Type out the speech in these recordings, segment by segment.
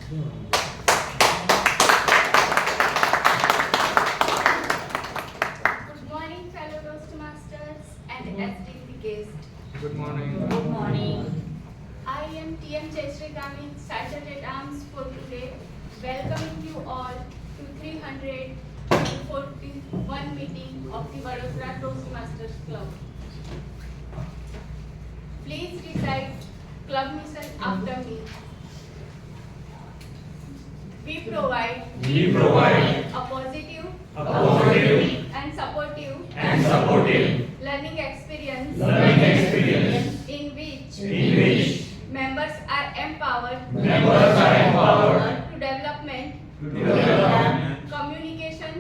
Good morning, fellow Toastmasters and esteemed guests. Good morning. Good morning. I am TM Jaishrikami, Sergeant at Arms for today, welcoming you all to 341 meeting of the Vadodara Toastmasters Club. Please recite club mission after me. We provide a positive and supportive learning experience in which members are empowered to development, communication,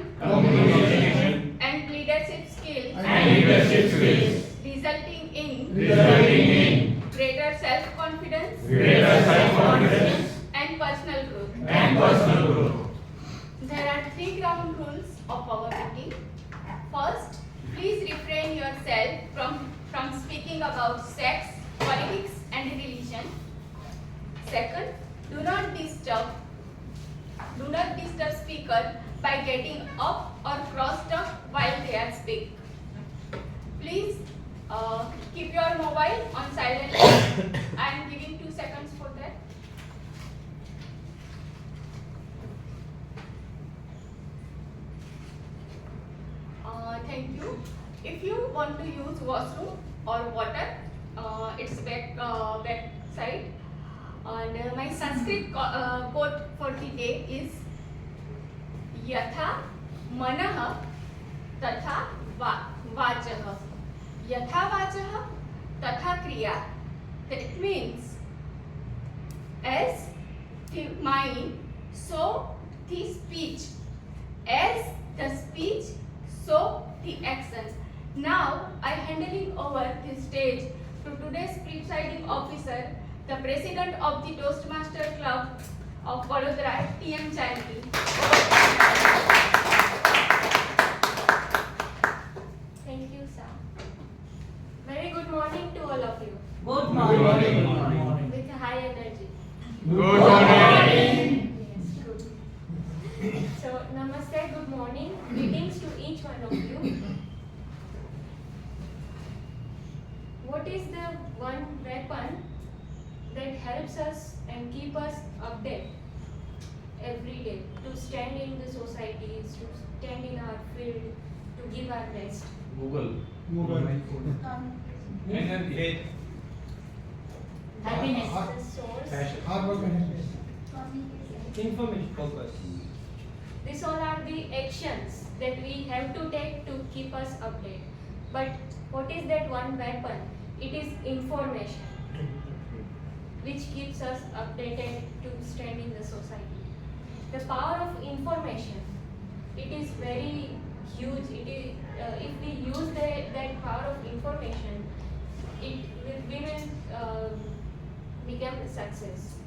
and leadership skills, resulting in greater self-confidence and personal growth. There are 3 ground rules of our meeting. First, please refrain yourself from speaking about sex, politics, and religion. Second, do not disturb speaker by getting up or crossed up while they are speaking. Please keep your mobile on silent. I am giving 2 seconds for that. Thank you. If you want to use washroom or water, it's back side. And my Sanskrit quote for the day is Yatha Manah Tatha Vachah. Yatha Vachah Tatha Kriya. That means as the mind, so the speech. As the speech, so the actions. Now I handing over the stage to today's presiding officer, the president of the Toastmaster Club of Vadodara, TM Chandy. Thank you, sir. Very good morning to all of you. Good morning. With high energy. Good morning. Yes, good. So, namaste, good morning. Greetings to each one of you. What is the one weapon that helps us and keep us updated every day to stand in the societies, to stand in our field, to give our best? Google. Happiness. The source. Information focus. These all are the actions that we have to take to keep us updated. But what is that one weapon? It is information, which keeps us updated to stand in the society. The power of information, it is very huge. It is, if we use that power of information, we will become a success.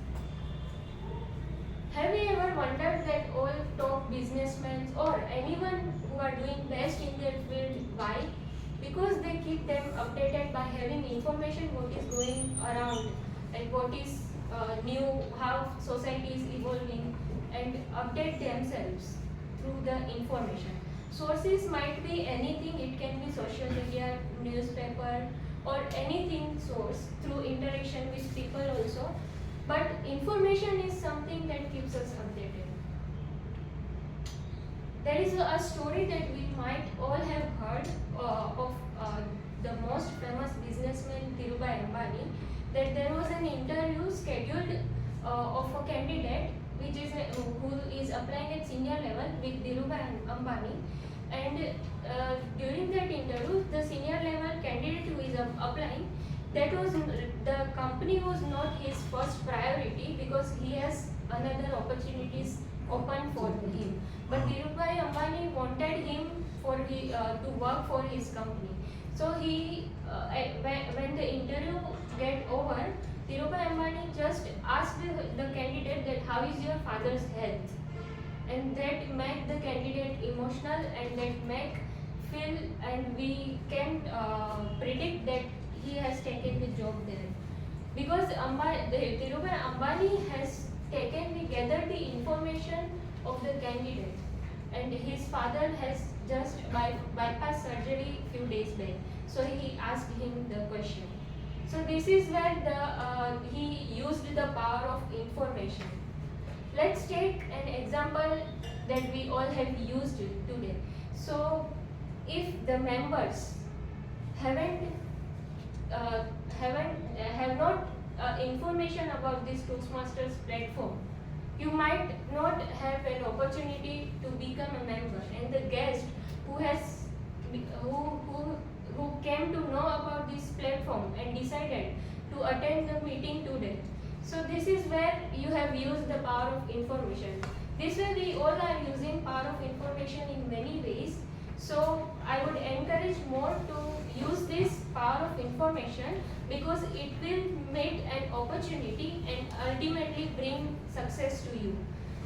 Have you ever wondered that all top businessmen or anyone who are doing best in their field, why? Because they keep them updated by having information what is going around and what is new, how society is evolving, and update themselves through the information. Sources might be anything, it can be social media, newspaper, or anything source through interaction with people also. But information is something that keeps us updated. There is a story that we might all have heard of the most famous businessman Dhirubhai Ambani, that there was an interview scheduled of a candidate which is who is applying at senior level with Dhirubhai Ambani, and during that interview the senior level candidate who is applying, that was the company was not his first priority because he has another opportunities open for him. But Dhirubhai Ambani wanted him to work for his company. So he, when the interview get over, Dhirubhai Ambani just asked the candidate that how is your father's health, and that made the candidate emotional, and that make feel, and we can predict that he has taken the job there, because Dhirubhai Ambani has gathered the information of the candidate, and his father has just bypass surgery few days back. So he asked him the question. So this is where he used the power of information. Let's take an example that we all have used today. So if the members have not information about this Toastmasters platform, you might not have an opportunity to become a member, and the guest who came to know about this platform and decided to attend the meeting today. So this is where you have used the power of information. This way we all are using power of information in many ways. So I would encourage more to use this power of information, because it will make an opportunity and ultimately bring success to you.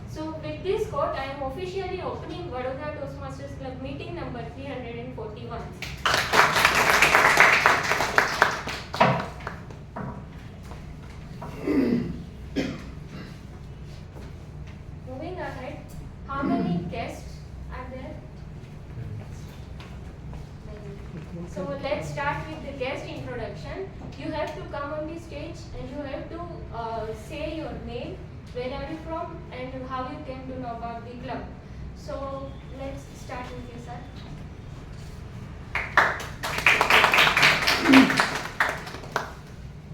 So with this quote, I am officially opening Vadodara Toastmasters Club meeting number 341. Moving ahead, how many guests are there? So let's start with the guest introduction. You have to come on the stage and you have to say your name, where are you from, and how you came to know about the club. So let's start with you, sir.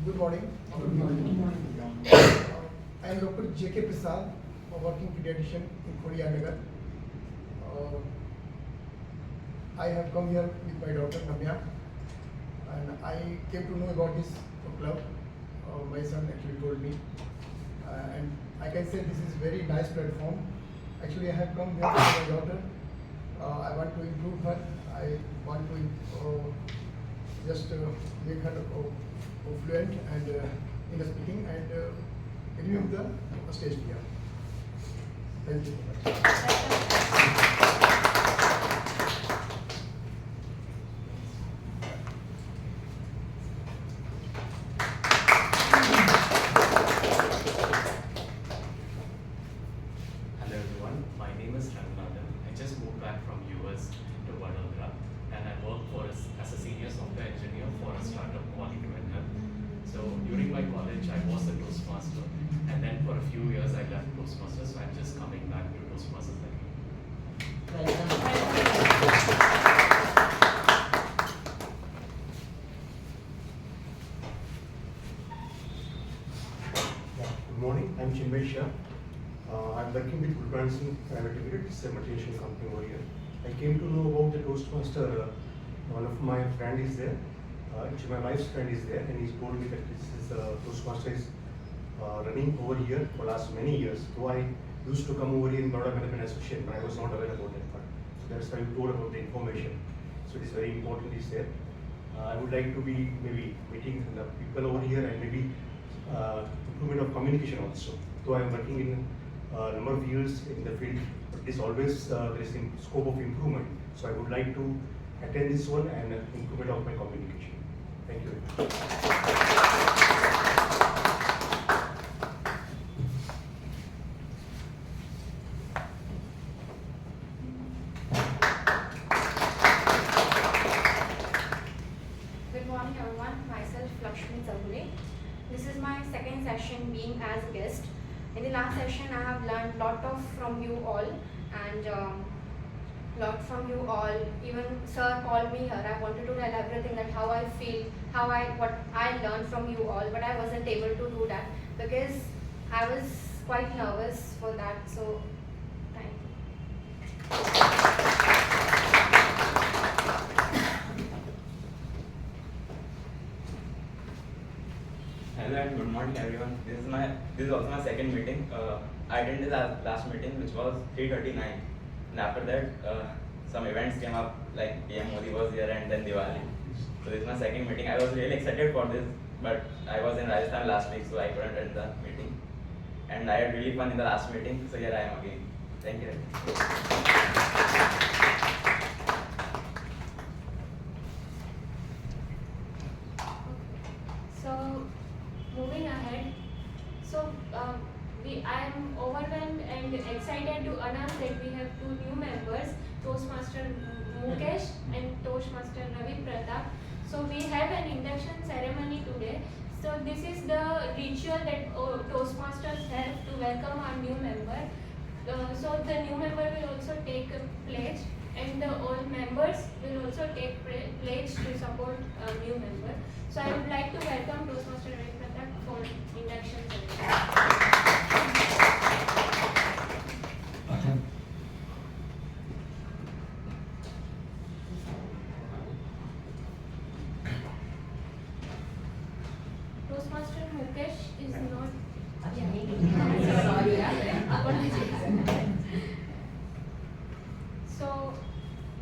Good morning. I am Dr. J.K. Prasad, a working pediatrician in Kodiyanagar. I have come here with my daughter Namya, and I came to know about this club. My son actually told me, and I can say this is very nice platform. Actually, I have come here with my daughter. I want to improve her. I want to just make her fluent and in the speaking and remove the stage fear. Thank you so much. Hello everyone, my name is Ranganathan. I just moved back from US to Vadodara, and I work as a senior software engineer for a startup called QFD. So during my college, I was a Toastmaster, and then for a few years I left Toastmasters, so I'm just coming back to Toastmasters again. Good morning, I'm Chinmay Shah. I'm working with Blueprint Private Limited. It's a multinational company over here. I came to know about the Toastmaster. One of my friend is there. Actually, my wife's friend is there, and he's told me that this is Toastmaster is running over here for last many years. So I used to come over here in Baroda Management Association, but I was not aware about that part. So that's why you told about the information. So it is very important is there. I would like to be maybe meeting the people over here and maybe improvement of communication also. So I am working in a number of years in the field, but this always there is in scope of improvement. So I would like to attend this one and improvement of my communication. Thank you. Good morning everyone, myself Lakshmi Zabule. This is my second session being as a guest. In the last session I have learned lot of from you all, and lot from you all. Even sir called me here. I wanted to tell everything, that how I feel, what I learned from you all, but I wasn't able to do that because I was quite nervous for that. So thank you. Hello and good morning everyone. This is also my second meeting. I attended the last meeting, which was 3:39, and after that some events came up, like PM Modi was here and then Diwali. So this is my second meeting. I was really excited for this, but I was in Rajasthan last week, so I couldn't attend the meeting. And I had really fun in the last meeting, so here I am again. Thank you. So moving ahead, so we I am overwhelmed and excited to announce that we have two new members, Toastmaster Mukesh and Toastmaster Ravi Pratap. So we have an induction ceremony today. So this is the ritual that Toastmasters have to welcome our new member. So the new member will also take a pledge, and the all members will also take pledge to support a new member. So I would like to welcome Toastmaster Ravi Pratap for induction ceremony. Toastmaster Mukesh is not. Sorry. So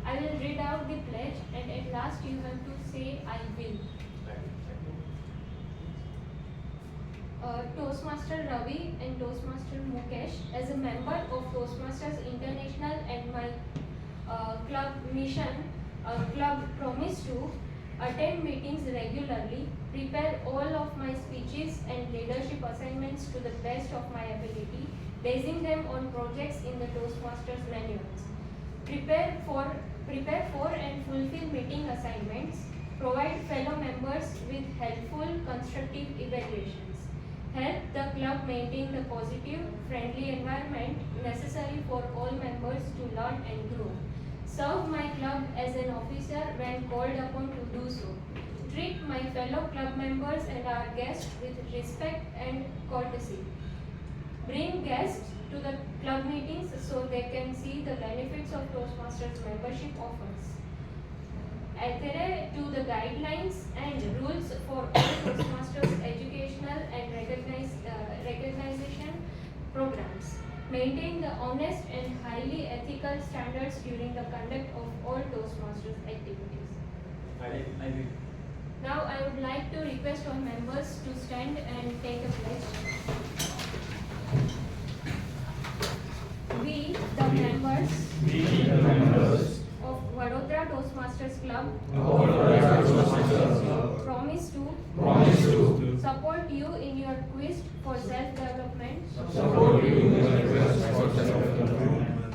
I will read out the pledge, and at last you have to say I will. Toastmaster Ravi and Toastmaster Mukesh, as a member of Toastmasters International and my club mission, club promise to attend meetings regularly, prepare all of my speeches and leadership assignments to the best of my ability, basing them on projects in the Toastmasters manuals. Prepare for and fulfill meeting assignments, provide fellow members with helpful, constructive evaluations, help the club maintain the positive, friendly environment necessary for all members to learn and grow, serve my club as an officer when called upon to do so, treat my fellow club members and our guests with respect and courtesy, bring guests to the club meetings so they can see the benefits of Toastmasters membership offers, adhere to the guidelines and rules for all Toastmasters educational and recognition programs, maintain the honest and highly ethical standards during the conduct of all Toastmasters activities. I will. Now I would like to request all members to stand and take a pledge. We, the members of Vadodara Toastmasters Club, promise to support you in your quest for self-development,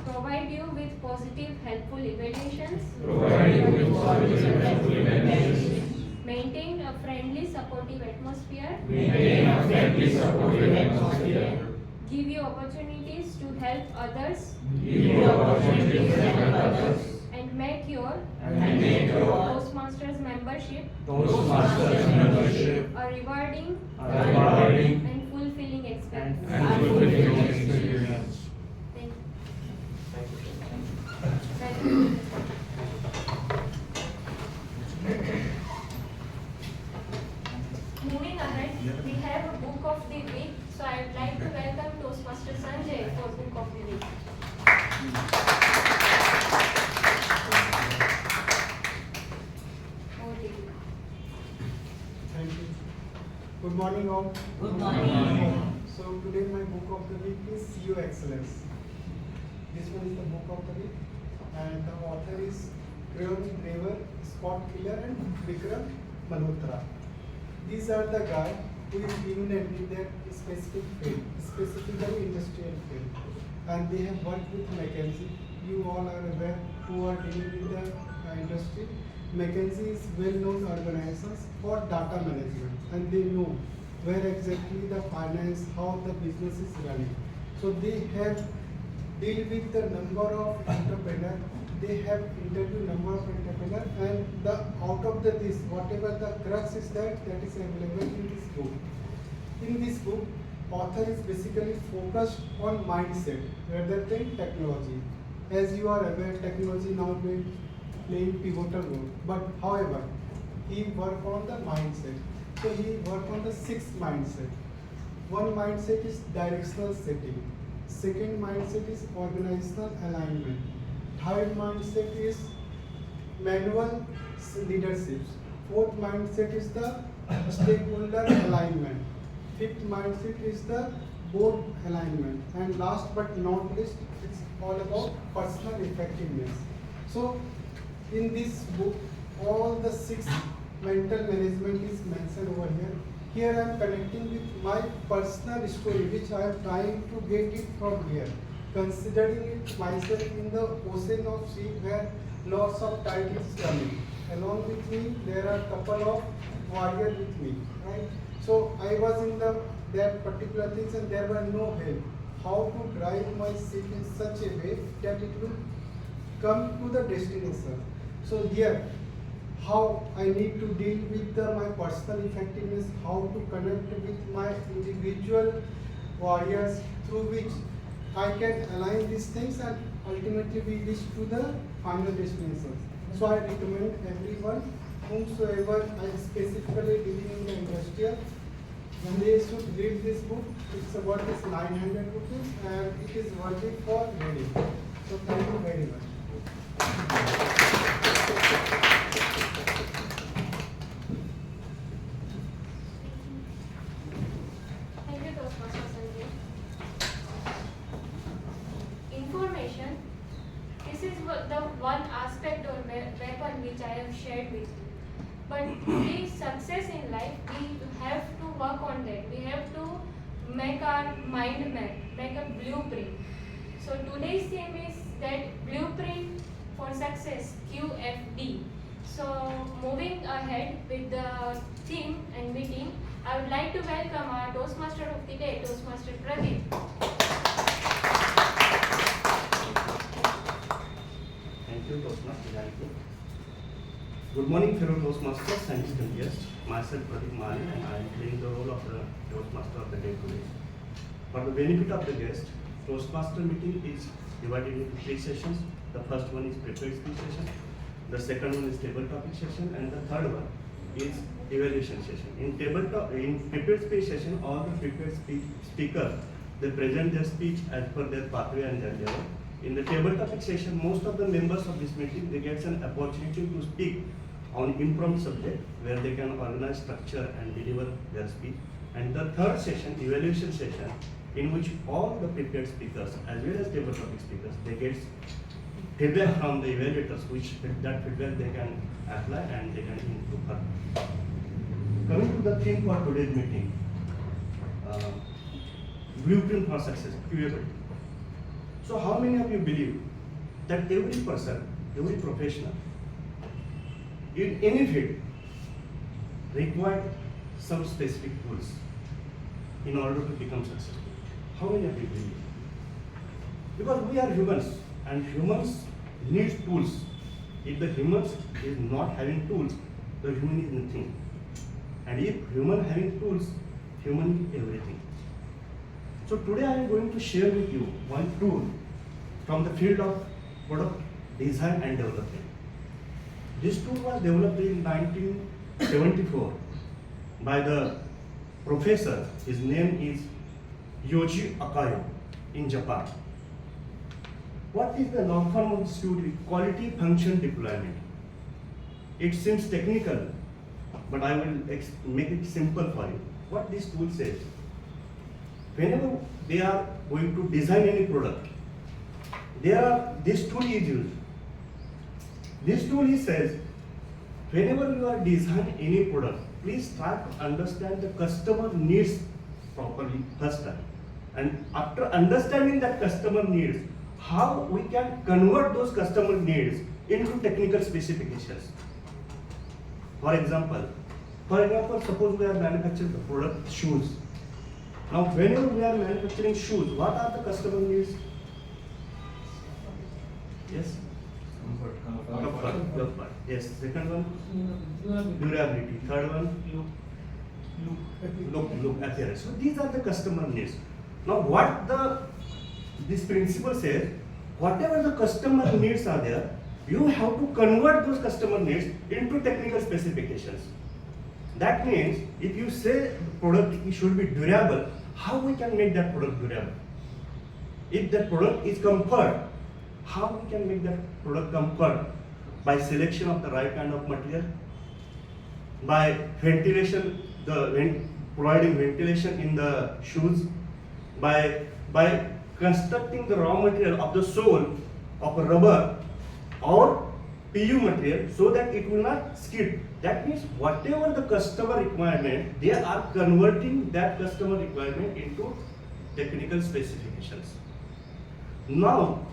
provide you with positive, helpful evaluations, maintain a friendly, supportive atmosphere, give you opportunities to help others, and make your Toastmasters membership a rewarding and fulfilling experience. Thank you. Moving ahead, we have a book of the week. So I would like to welcome Toastmaster Sanjay for book of the week. Over to you. Thank you. Good morning all. Good morning. So today my book of the week is CEO Excellence. This one is the book of the week, and the author is Graham Draver, Scott Killer and Vikram Malhotra. These are the guys who is eminent in their specific field, specifically industrial field, and they have worked with McKinsey. You all are aware who are dealing with the industry. McKinsey is well-known organizations for data management, and they know where exactly the finance, how the business is running. So they have deal with the number of entrepreneurs. They have interviewed number of entrepreneurs, and the out of this whatever the crux is that is available in this book. In this book, author is basically focused on mindset rather than technology. As you are aware, technology now playing pivotal role. But however, he worked on the mindset. So he worked on the 6 mindset. One mindset is directional setting. Second mindset is organizational alignment. Third mindset is manual leadership. Fourth mindset is the stakeholder alignment. Fifth mindset is the board alignment. And last but not least, it's all about personal effectiveness. So in this book, all the 6 mental management is mentioned over here. here I am connecting with my personal story, which I am trying to get it from here, considering it myself in the ocean of sea where lots of tide is coming. Along with me, there are couple of warriors with me, right? So I was in that particular things and there were no help. How to drive my ship in such a way that it will come to the destination. So here, how I need to deal with my personal effectiveness, how to connect with my individual warriors through which I can align these things and ultimately we reach to the final destination. So I recommend everyone, whomsoever I specifically dealing in the industrial, and they should read this book. It's worth is 900 rupees and it is worthy for reading. So thank you very much. Thank you, Toastmaster Sanjay. Information. This is the one aspect or weapon which I have shared with you. But to be success in life, we have to work on that. We have to make our mind map, make a blueprint. So today's theme is that blueprint for success, QFD. So moving ahead with the theme and meeting, I would like to welcome our Toastmaster of the day, Toastmaster Pradeep. Thank you, Toastmaster Janaki. Good morning, fellow Toastmasters and distant guests. Myself, Pradeep Mali, and I am playing the role of the Toastmaster of the day today. For the benefit of the guest, Toastmaster meeting is divided into 3 sessions. The first one is prepared speech session, the second one is table topic session, and the third one is evaluation session. In prepared speech session, all the prepared speakers, they present their speech as per their pathway and their level. In the table topic session, most of the members of this meeting, they get an opportunity to speak on impromptu subject where they can organize structure and deliver their speech. And the third session, evaluation session, in which all the prepared speakers as well as table topic speakers, they get feedback from the evaluators, which that feedback they can apply and they can improve further. Coming to the theme for today's meeting, blueprint for success, QFD. So how many of you believe that every person, every professional, in any field, require some specific tools in order to become successful? How many of you believe? Because we are humans and humans need tools. If the humans is not having tools, the human is nothing. And if human having tools, human is everything. So today I am going to share with you one tool from the field of product design and development. This tool was developed in 1974 by the professor. His name is Yoji Akayo in Japan. What is the long form of this tool? Quality function deployment. It seems technical, but I will make it simple for you. What this tool says, whenever they are going to design any product, this tool is used. This tool says, whenever you are designing any product, please try to understand the customer needs properly first time. And after understanding that customer needs, how we can convert those customer needs into technical specifications. For example, suppose we are manufacturing the product shoes. Now, whenever we are manufacturing shoes, what are the customer needs? Yes? Comfort. Yes. Second one? Durability. Third one? Look, appearance. So these are the customer needs. Now, what this principle says, whatever the customer needs are there, you have to convert those customer needs into technical specifications. That means if you say the product should be durable, how we can make that product durable? If that product is comfort, how we can make that product comfort? By selection of the right kind of material, by ventilation, providing ventilation in the shoes, by constructing the raw material of the sole of a rubber or PU material so that it will not skid. That means whatever the customer requirement, they are converting that customer requirement into technical specifications. Now,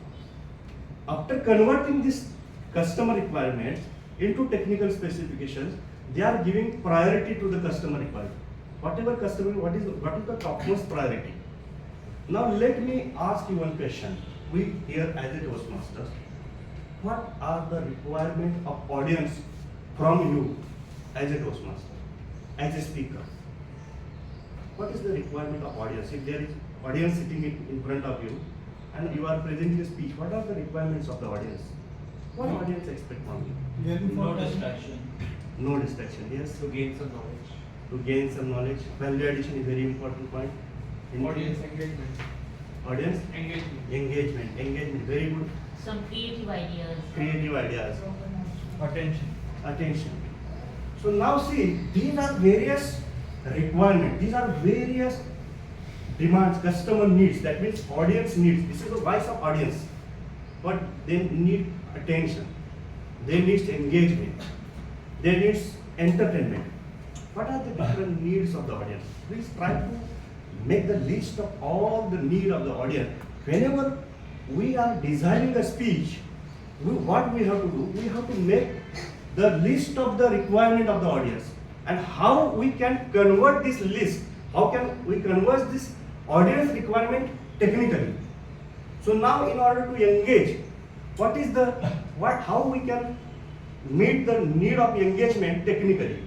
after converting this customer requirement into technical specifications, they are giving priority to the customer requirement. Whatever customer, what is the topmost priority? Now let me ask you one question. We here as a Toastmasters, what are the requirement of audience from you as a Toastmaster, as a speaker? What is the requirement of audience? If there is audience sitting in front of you and you are presenting a speech, what are the requirements of the audience? What audience expect from you? No distraction. No distraction, yes. To gain some knowledge. To gain some knowledge. Value addition is very important point. Audience engagement. Audience Engagement. engagement, very good. Some creative ideas. Creative ideas. Attention. So now see, these are various requirements, these are various demands, customer needs, that means audience needs. This is the voice of audience. But they need attention, they need engagement, they need entertainment. What are the different needs of the audience? Please try to make the list of all the need of the audience. Whenever we are designing a speech, what we have to do? We have to make the list of the requirement of the audience and how we can convert this list. How can we convert this audience requirement technically? So now, in order to engage, how we can meet the need of engagement technically?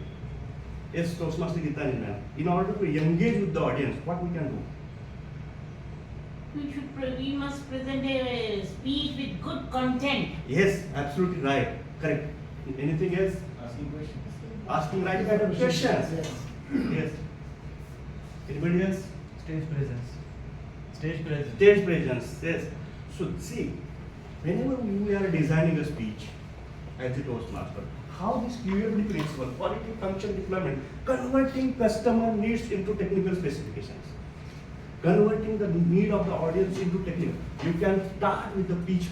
Yes, Toastmaster Gitani ma'am. In order to engage with the audience, what we can do? We must present a speech with good content. Yes, absolutely right. Correct. Anything else? Asking questions. Asking right kind of questions. Yes. Yes. Anybody else? Stage presence. Stage presence. Yes. So see, whenever we are designing a speech as a Toastmaster, how this QFD principle, quality function deployment, converting customer needs into technical specifications, converting the need of the audience into technical. You can start with the pitch,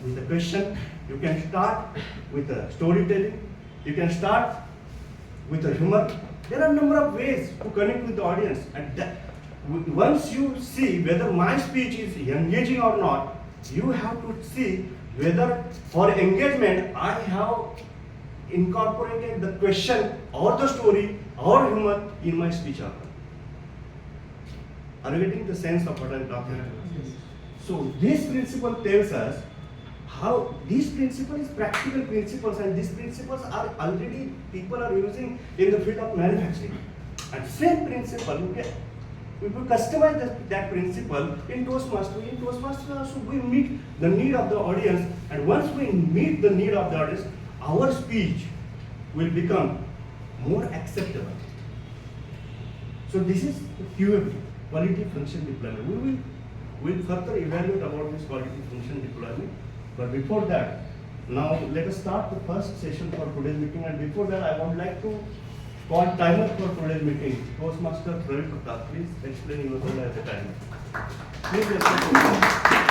with the question. You can start with the storytelling. You can start with the humor. There are a number of ways to connect with the audience, and once you see whether my speech is engaging or not, you have to see whether for engagement I have incorporated the question or the story or humor in my speech or not. Are you getting the sense of what I'm talking about? Yes. So this principle tells us how this principle is practical principles, and these principles are already people are using in the field of manufacturing. And same principle, we will customize that principle in Toastmaster. In Toastmaster also we meet the need of the audience, and once we meet the need of the audience, our speech will become more acceptable. So this is QFD, quality function deployment. We will further evaluate about this quality function deployment. But before that, now let us start the first session for today's meeting. And before that, I would like to call timer for today's meeting. Toastmaster Ravi Pratap, please explain your role as a timer. Please respect.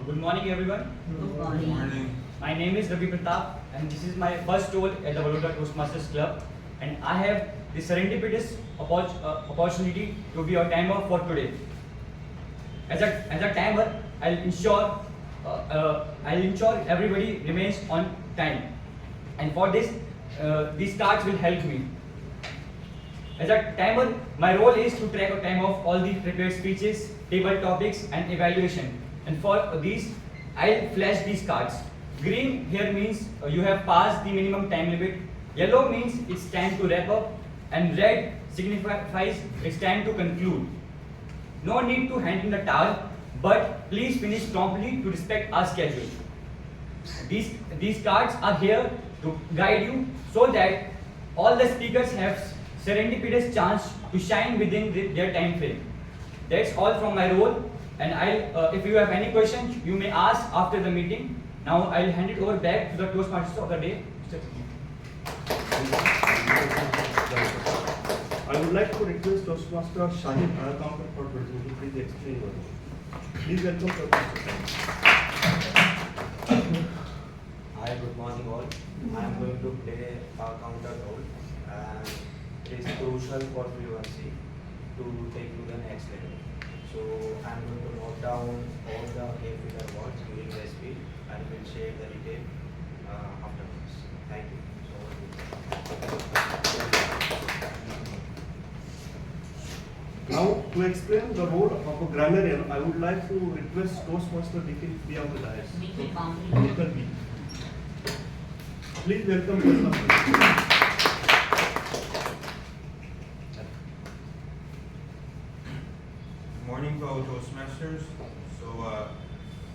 Good morning, everyone. Good morning. My name is Ravi Pratap, and this is my first role at the Vadodara Toastmasters Club. And I have the serendipitous opportunity to be your timer for today. As a timer, I'll ensure everybody remains on time. And for this, these cards will help me. As a timer, my role is to track a time of all the prepared speeches, table topics, and evaluation. And for these, I'll flash these cards. Green here means you have passed the minimum time limit. Yellow means it's time to wrap up. And red signifies it's time to conclude. No need to hand in the towel, but please finish promptly to respect our schedule. These cards are here to guide you so that all the speakers have serendipitous chance to shine within their time frame. That's all from my role. And if you have any questions, you may ask after the meeting. Now I'll hand it over back to the Toastmasters of the day. I would like to request Toastmaster Shahid, our counter for presenting. Please explain your role. Please welcome Toastmaster. Hi, good morning all. I am going to play a counter role, and it is crucial for fluency to take to the next level. So I am going to note down all the key-figure words during the speech and will share the detail afterwards. Thank you. Now, to explain the role of a grammarian, I would like to request Toastmaster Nikhil be on the dais. Nikhil B. Please welcome Toastmaster. Good morning, fellow Toastmasters. So,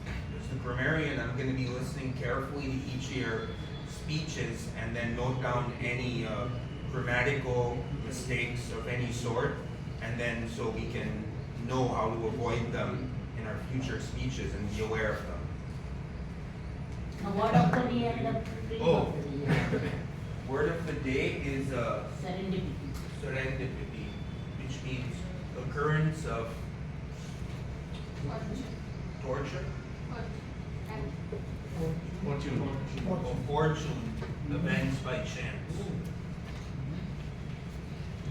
as the grammarian, I'm going to be listening carefully to each of your speeches and then note down any grammatical mistakes of any sort, and then so we can know how to avoid them in our future speeches and be aware of them. The word of the day and the phrase of the day. Word of the day is Serendipity. serendipity, which means occurrence of torture, fortune, events by chance.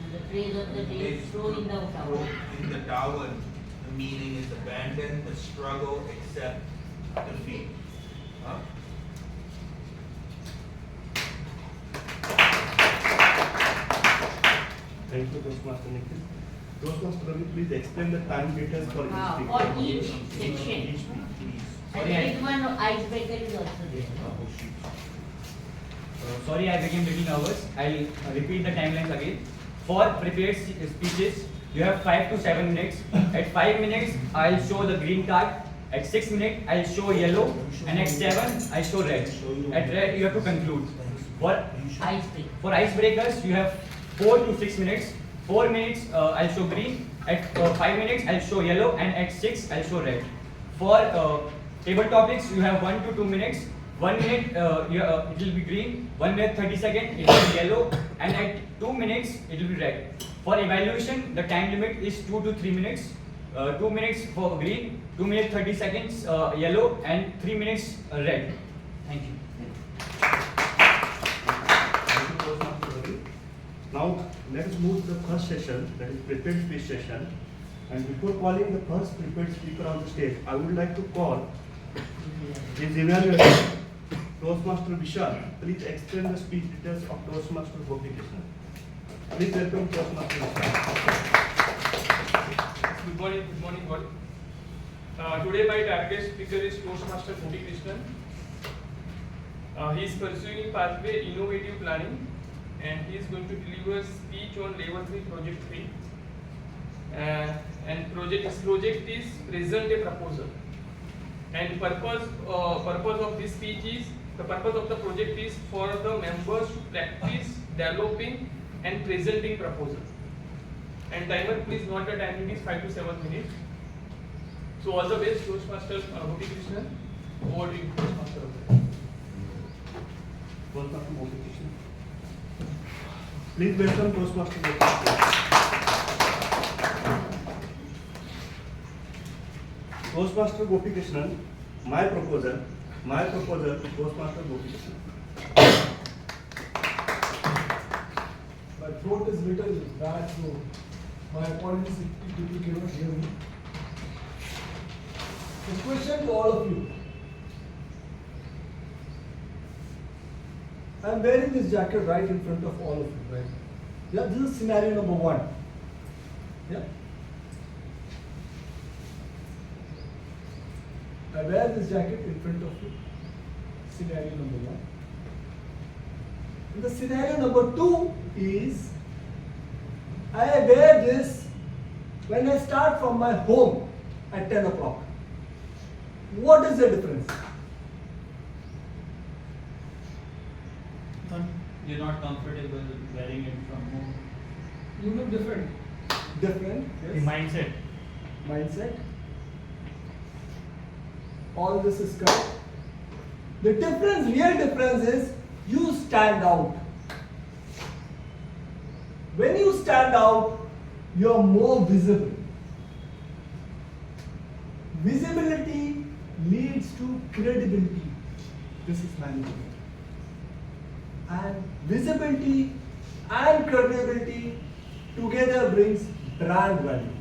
And the phrase of the day is throw in the towel. In the towel, the meaning is abandon the struggle, accept defeat. Thank you, Toastmaster Nikhil. Toastmaster Ravi, please explain the time details for each speaker. For each section. Each speaker, please. And there is one icebreaker is also there. Sorry, I became little nervous. I'll repeat the timelines again. For prepared speeches, you have 5 to 7 minutes. At 5 minutes, I'll show the green card. At 6 minutes, I'll show yellow. And at 7, I show red. At red, you have to conclude. For icebreakers, you have 4 to 6 minutes. 4 minutes, I'll show green. At 5 minutes, I'll show yellow. And at 6, I'll show red. For table topics, you have 1 to 2 minutes. 1 minute, it will be green. 1 minute 30 seconds, it will be yellow. And at 2 minutes, it will be red. For evaluation, the time limit is 2 to 3 minutes. 2 minutes for green, 2 minutes 30 seconds yellow, and 3 minutes red. Thank you. Thank you, Toastmaster Ravi. Now, let us move to the first session, that is prepared speech session. And before calling the first prepared speaker on the stage, I would like to call his evaluator, Toastmaster Vishal. Please explain the speech details of Toastmaster Gopi Krishnan. Please welcome Toastmaster Vishal. Good morning all. Today my target speaker is Toastmaster Gopi Krishnan. He is pursuing pathway innovative planning, and he is going to deliver speech on level 3 project 3. And his project is present a proposal. And purpose of this speech is, the purpose of the project is for the members to practice developing and presenting proposals. And timer, please note the time limit is 5 to 7 minutes. So all the best, Toastmaster Gopi Krishnan. Over to you, Toastmaster. Toastmaster Gopi Krishnan. Please welcome Toastmaster Gopi Krishnan. Toastmaster Gopi Krishnan, my proposal to Toastmaster Gopi Krishnan. My throat is little bad, so my apologies if people cannot hear me. A question to all of you. I am wearing this jacket right in front of all of you, right? Yeah, this is scenario number 1. Yeah. I wear this jacket in front of you. Scenario number 1. And the scenario number 2 is I wear this when I start from my home at 10 o'clock. What is the difference? You're not comfortable wearing it from home. You look different. Different? The Yes. mindset. Mindset. all this is correct. The difference, real difference is you stand out. When you stand out, you are more visible. Visibility leads to credibility. This is management. And visibility and credibility together brings brand value.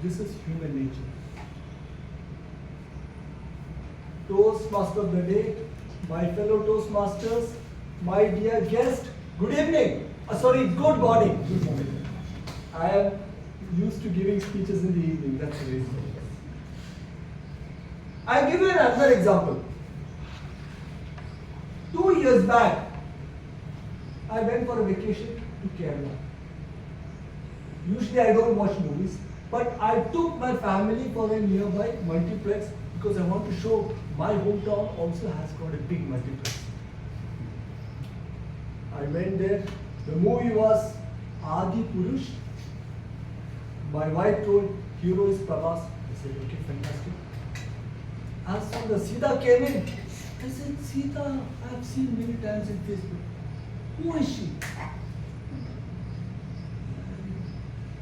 This is human nature. Toastmaster of the day, my fellow Toastmasters, my dear guest, good evening. Good morning. Good morning. I am used to giving speeches in the evening, that's the reason. I'll give you another example. 2 years back, I went for a vacation to Kerala. Usually I don't watch movies, but I took my family for a nearby multiplex because I want to show my hometown also has got a big multiplex. I went there. The movie was Adi Purush. My wife told hero is Prabhas. I said, okay, fantastic. As soon as Sita came in, I said, Sita, I have seen many times in Facebook. Who is she?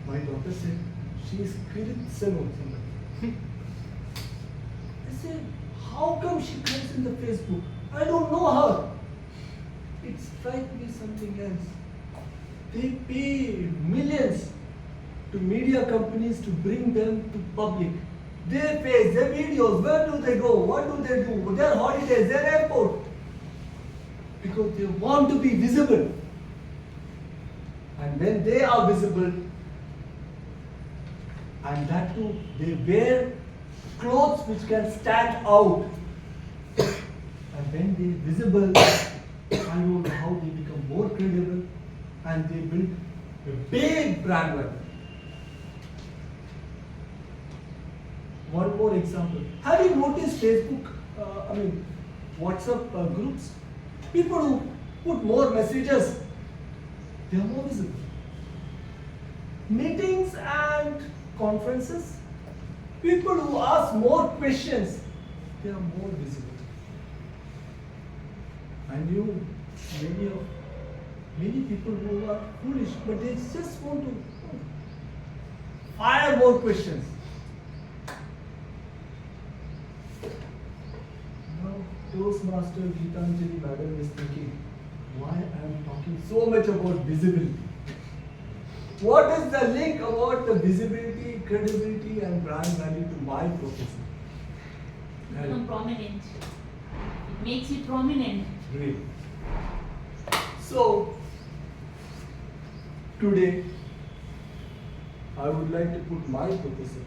My daughter said, she is Kirit Seno. I said, how come she comes in the Facebook? I don't know her. It strikes me something else. They pay millions to media companies to bring them to public. Their face, their videos, where do they go? What do they do? Their holidays, their airport. Because they want to be visible. And when they are visible, and that too, they wear clothes which can stand out. And when they are visible, I don't know how they become more credible and they build a big brand value. One more example. Have you noticed Facebook, WhatsApp groups? People who put more messages, they are more visible. Meetings and conferences, people who ask more questions, they are more visible. I knew many people who are foolish, but they just want to fire more questions. Now, Toastmaster Geetanjali Madam is thinking, why I am talking so much about visibility? What is the link about the visibility, credibility, and brand value to my profession? Become prominent. It makes you prominent. Great. So, today, I would like to put my proposal.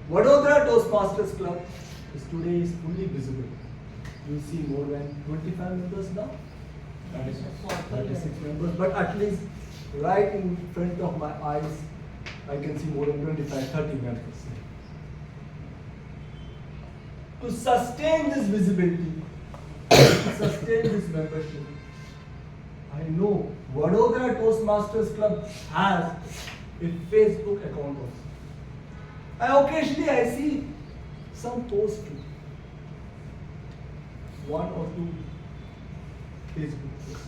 Vadodara Toastmasters Club today is fully visible. You see more than 25 members now? 36 members, but at least right in front of my eyes, I can see more than 25, 30 members. To sustain this visibility, to sustain this membership, I know Vadodara Toastmasters Club has a Facebook account also. Occasionally I see some posts too. 1 or 2 Facebook posts.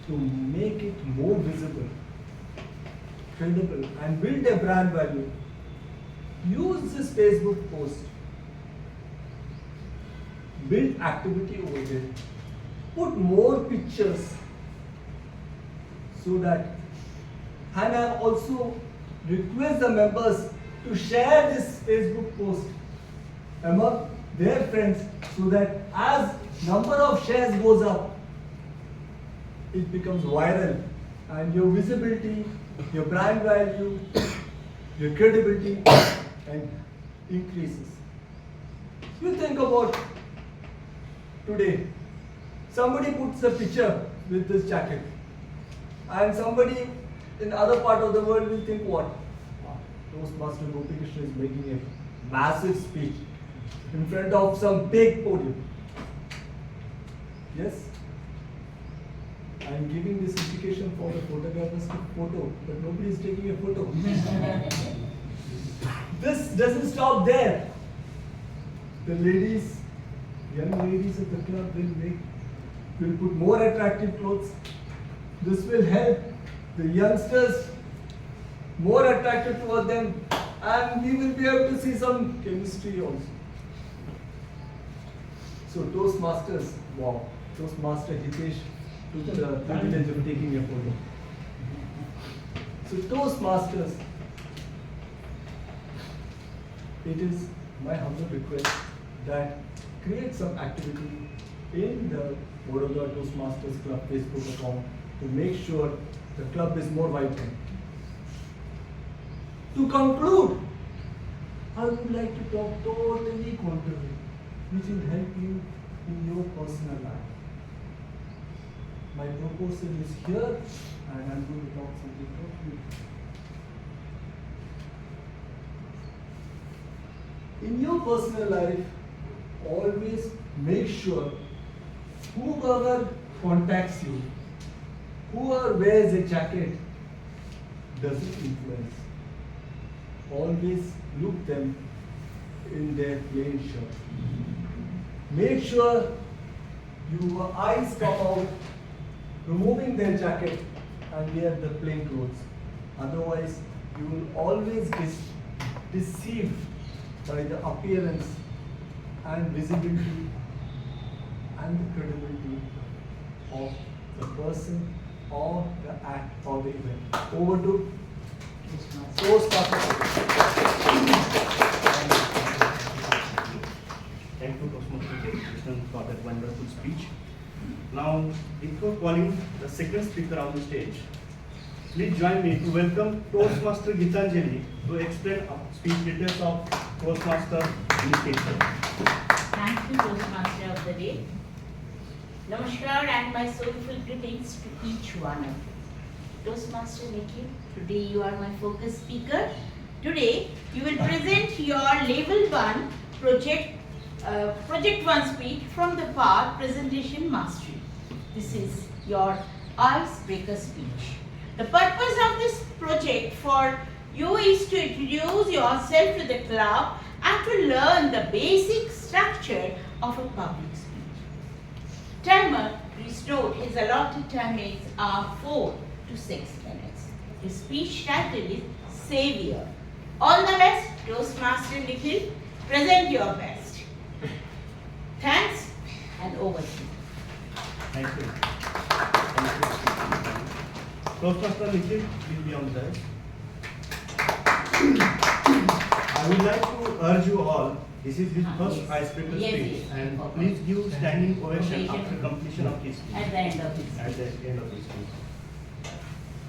To make it more visible, credible, and build a brand value, use this Facebook post. Build activity over there. Put more pictures so that, and I also request the members to share this Facebook post among their friends so that as number of shares goes up, it becomes viral and your visibility, your brand value, your credibility and increases. You think about today, somebody puts a picture with this jacket and somebody in other part of the world will think what? Toastmaster Gopi Krishna is making a massive speech in front of some big podium. Yes? I am giving this indication for the photographers to photo, but nobody is taking a photo. this doesn't stop there. The ladies, young ladies of the club will put more attractive clothes. This will help the youngsters more attracted toward them, and we will be able to see some chemistry also. So Toastmasters, wow, Toastmaster Hitesh took the privilege of taking a photo. So Toastmasters, it is my humble request that create some activity in the Vadodara Toastmasters Club Facebook account to make sure the club is more vibrant. To conclude, I would like to talk totally contrary, which will help you in your personal life. My proposal is here, and I'm going to talk something totally. In your personal life, always make sure whoever contacts you, whoever wears a jacket, doesn't influence. Always look them in their plain shirt. Make sure your eyes come out, removing their jacket and wear the plain clothes. Otherwise, you will always be deceived by the appearance and visibility and the credibility of the person or the act or the event. Over to Toastmasters. Thank you, Toastmaster Krishnan, for that wonderful speech. Now, before calling the second speaker on the stage, please join me to welcome Toastmaster Gitanjali to explain speech details of Toastmaster initiative. Thank you, Toastmaster of the day. Namaskar and my soulful greetings to each one of you. Toastmaster Nikhil, today you are my focus speaker. Today you will present your Level 1 Project 1 speech from the part Presentation Mastery. This is your icebreaker speech. The purpose of this project for you is to introduce yourself to the club and to learn the basic structure of a public speech. Timer, please note his allotted timings are 4 to 6 minutes. His speech title is Savior. All the best, Toastmaster Nikhil. Present your best. Thanks, and over to you. Thank you. Toastmaster Nikhil will be on the dais. I would like to urge you all, this is his first icebreaker speech, and please give standing ovation after completion of his speech. At the end of his speech. At the end of his speech.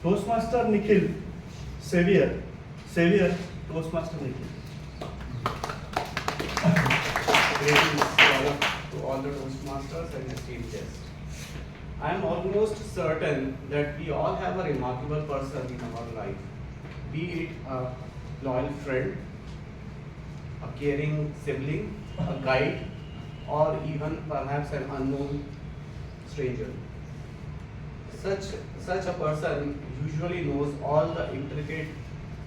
Toastmaster Nikhil, Savior, Toastmaster Nikhil. Greetings to all the Toastmasters and esteemed guests. I am almost certain that we all have a remarkable person in our life, be it a loyal friend, a caring sibling, a guide, or even perhaps an unknown stranger. Such a person usually knows all the intricate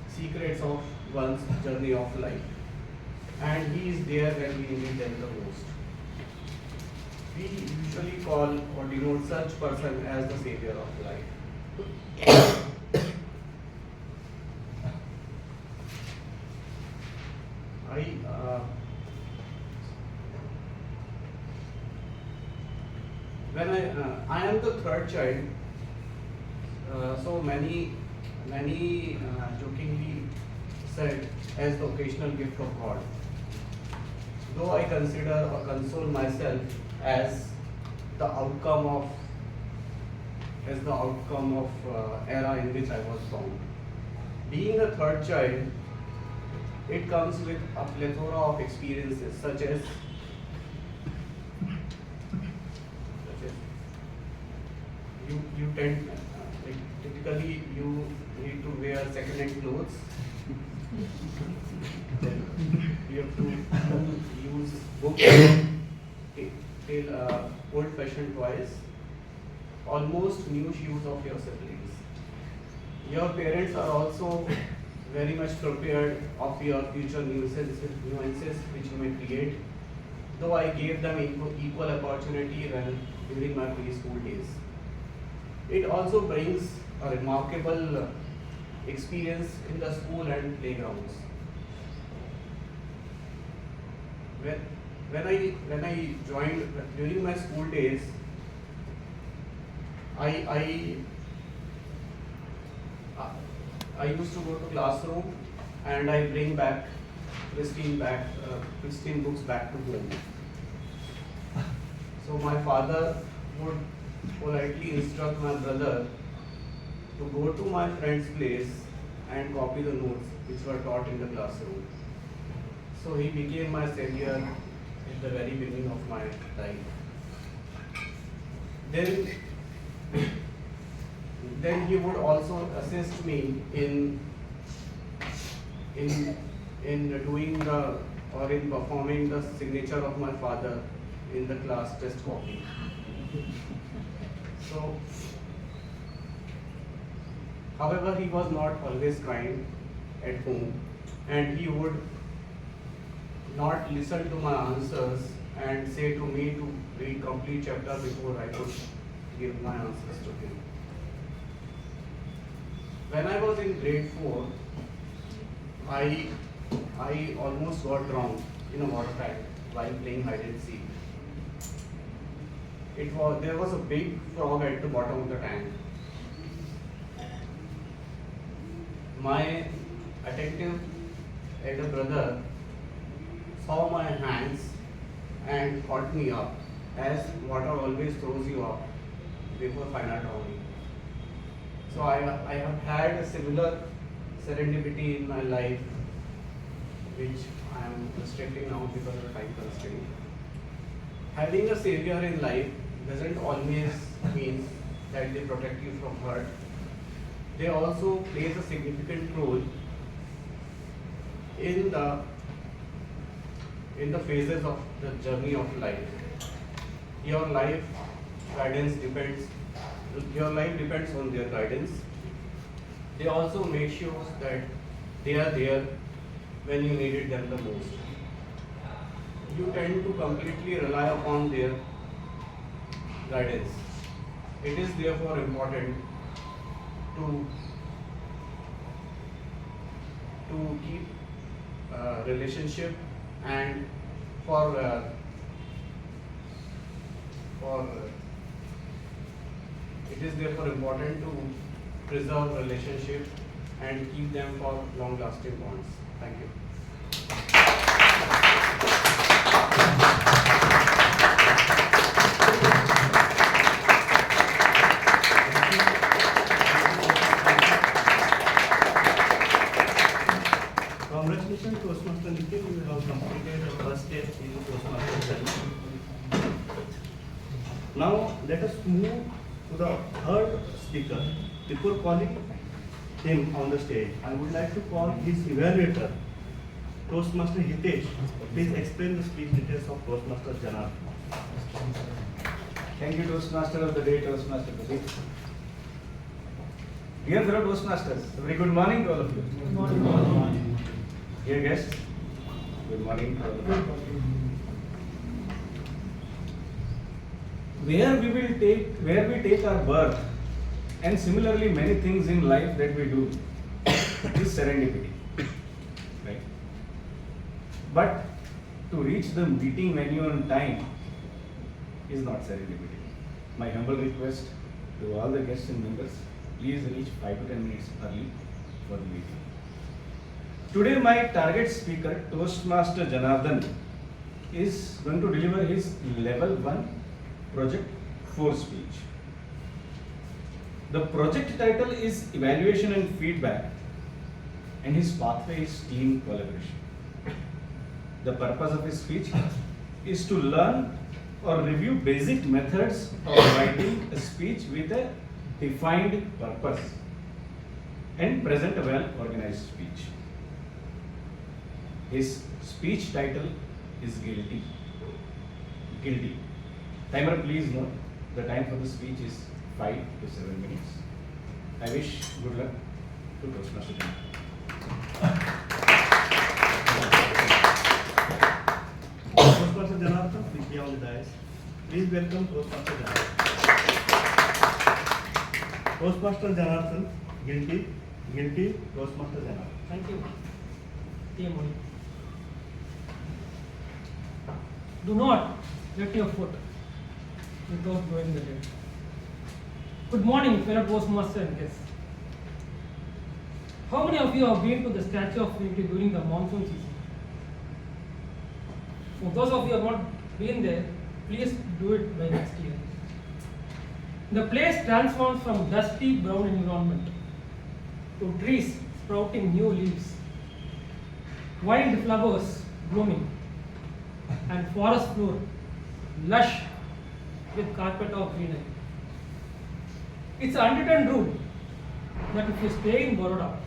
secrets of one's journey of life, and he is there when we need them the most. We usually call or denote such person as the savior of life. I am the third child, so many jokingly said as the occasional gift of God. Though I consider or console myself as the outcome of era in which I was born. Being the third child, it comes with a plethora of experiences such as you tend typically you need to wear second-hand clothes. Then you have to use books till old-fashioned toys, almost new shoes of your siblings. Your parents are also very much prepared of your future nuances which you may create, though I gave them equal opportunity when during my preschool days. It also brings a remarkable experience in the school and playgrounds. When I joined during my school days, I used to go to classroom and I bring back pristine books back to home. So my father would politely instruct my brother to go to my friend's place and copy the notes which were taught in the classroom. So he became my savior at the very beginning of my life. Then he would also assist me in doing in performing the signature of my father in the class test copy. So, however, he was not always kind at home, and he would not listen to my answers and say to me to read complete chapter before I could give my answers to him. When I was in grade 4, I almost got drowned in a water tank while playing hide and seek. There was a big frog at the bottom of the tank. My attentive elder brother saw my hands and caught me up, as water always throws you up before final drowning. So I have had a similar serendipity in my life, which I am restricting now because of the time constraint. Having a savior in life doesn't always mean that they protect you from hurt. They also plays a significant role in the phases of the journey of life. Your life depends on their guidance. They also make sure that they are there when you needed them the most. You tend to completely rely upon their guidance. It is therefore important to keep relationship and it is therefore important to preserve relationship and keep them for long-lasting bonds. Thank you. Congratulations, Toastmaster Nikhil. You have completed the first step in Toastmaster journey. Now, let us move to the third speaker. Before calling him on the stage, I would like to call his evaluator, Toastmaster Hitesh. Please explain the speech details of Toastmaster Janab. Thank you, Toastmaster of the day, Toastmaster Pradeep. Dear fellow Toastmasters, a very good morning to all of you. Good morning. Good morning. Dear guests, good morning to all of you. Where we take our birth, and similarly many things in life that we do, is serendipity, right? But to reach the meeting venue on time is not serendipity. My humble request to all the guests and members, please reach 5 to 10 minutes early for the meeting. Today my target speaker, Toastmaster Janardhan, is going to deliver his level 1 project 4 speech. The project title is Evaluation and Feedback, and his pathway is team collaboration. The purpose of his speech is to learn or review basic methods of writing a speech with a defined purpose and present a well-organized speech. His speech title is Guilty. Timer, please note, the time for the speech is 5 to 7 minutes. I wish good luck to Toastmaster Janab. Janardhan, please be on the dais. Please welcome Toastmaster Janardhan. Toastmaster Janardhan, guilty, Toastmaster Janardhan. Thank you. TM Modi. Do not let your foot without going the day. Good morning, fellow Toastmaster and guests. How many of you have been to the Statue of Unity during the monsoon season? For those of you who have not been there, please do it by next year. The place transforms from dusty brown environment to trees sprouting new leaves, wild flowers blooming, and forest floor lush with carpet of greenery. It's an unwritten rule that if you stay in Baroda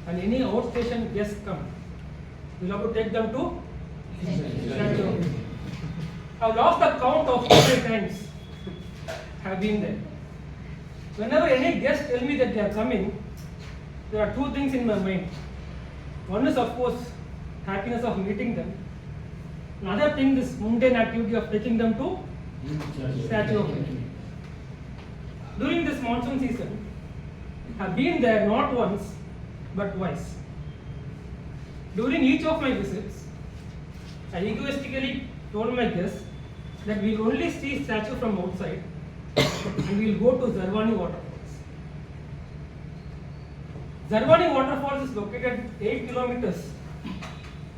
and any outstation guests come, you'll have to take them to Statue of Unity. I've lost the count of how many times have been there. Whenever any guests tell me that they are coming, there are two things in my mind. One is, of course, happiness of meeting them. Another thing, this mundane activity of taking them to Statue of Unity. During this monsoon season, I've been there not once but twice. During each of my visits, I egoistically told my guests that we'll only see statue from outside and we'll go to Zarwani waterfalls. Zarwani waterfalls is located 8 kilometers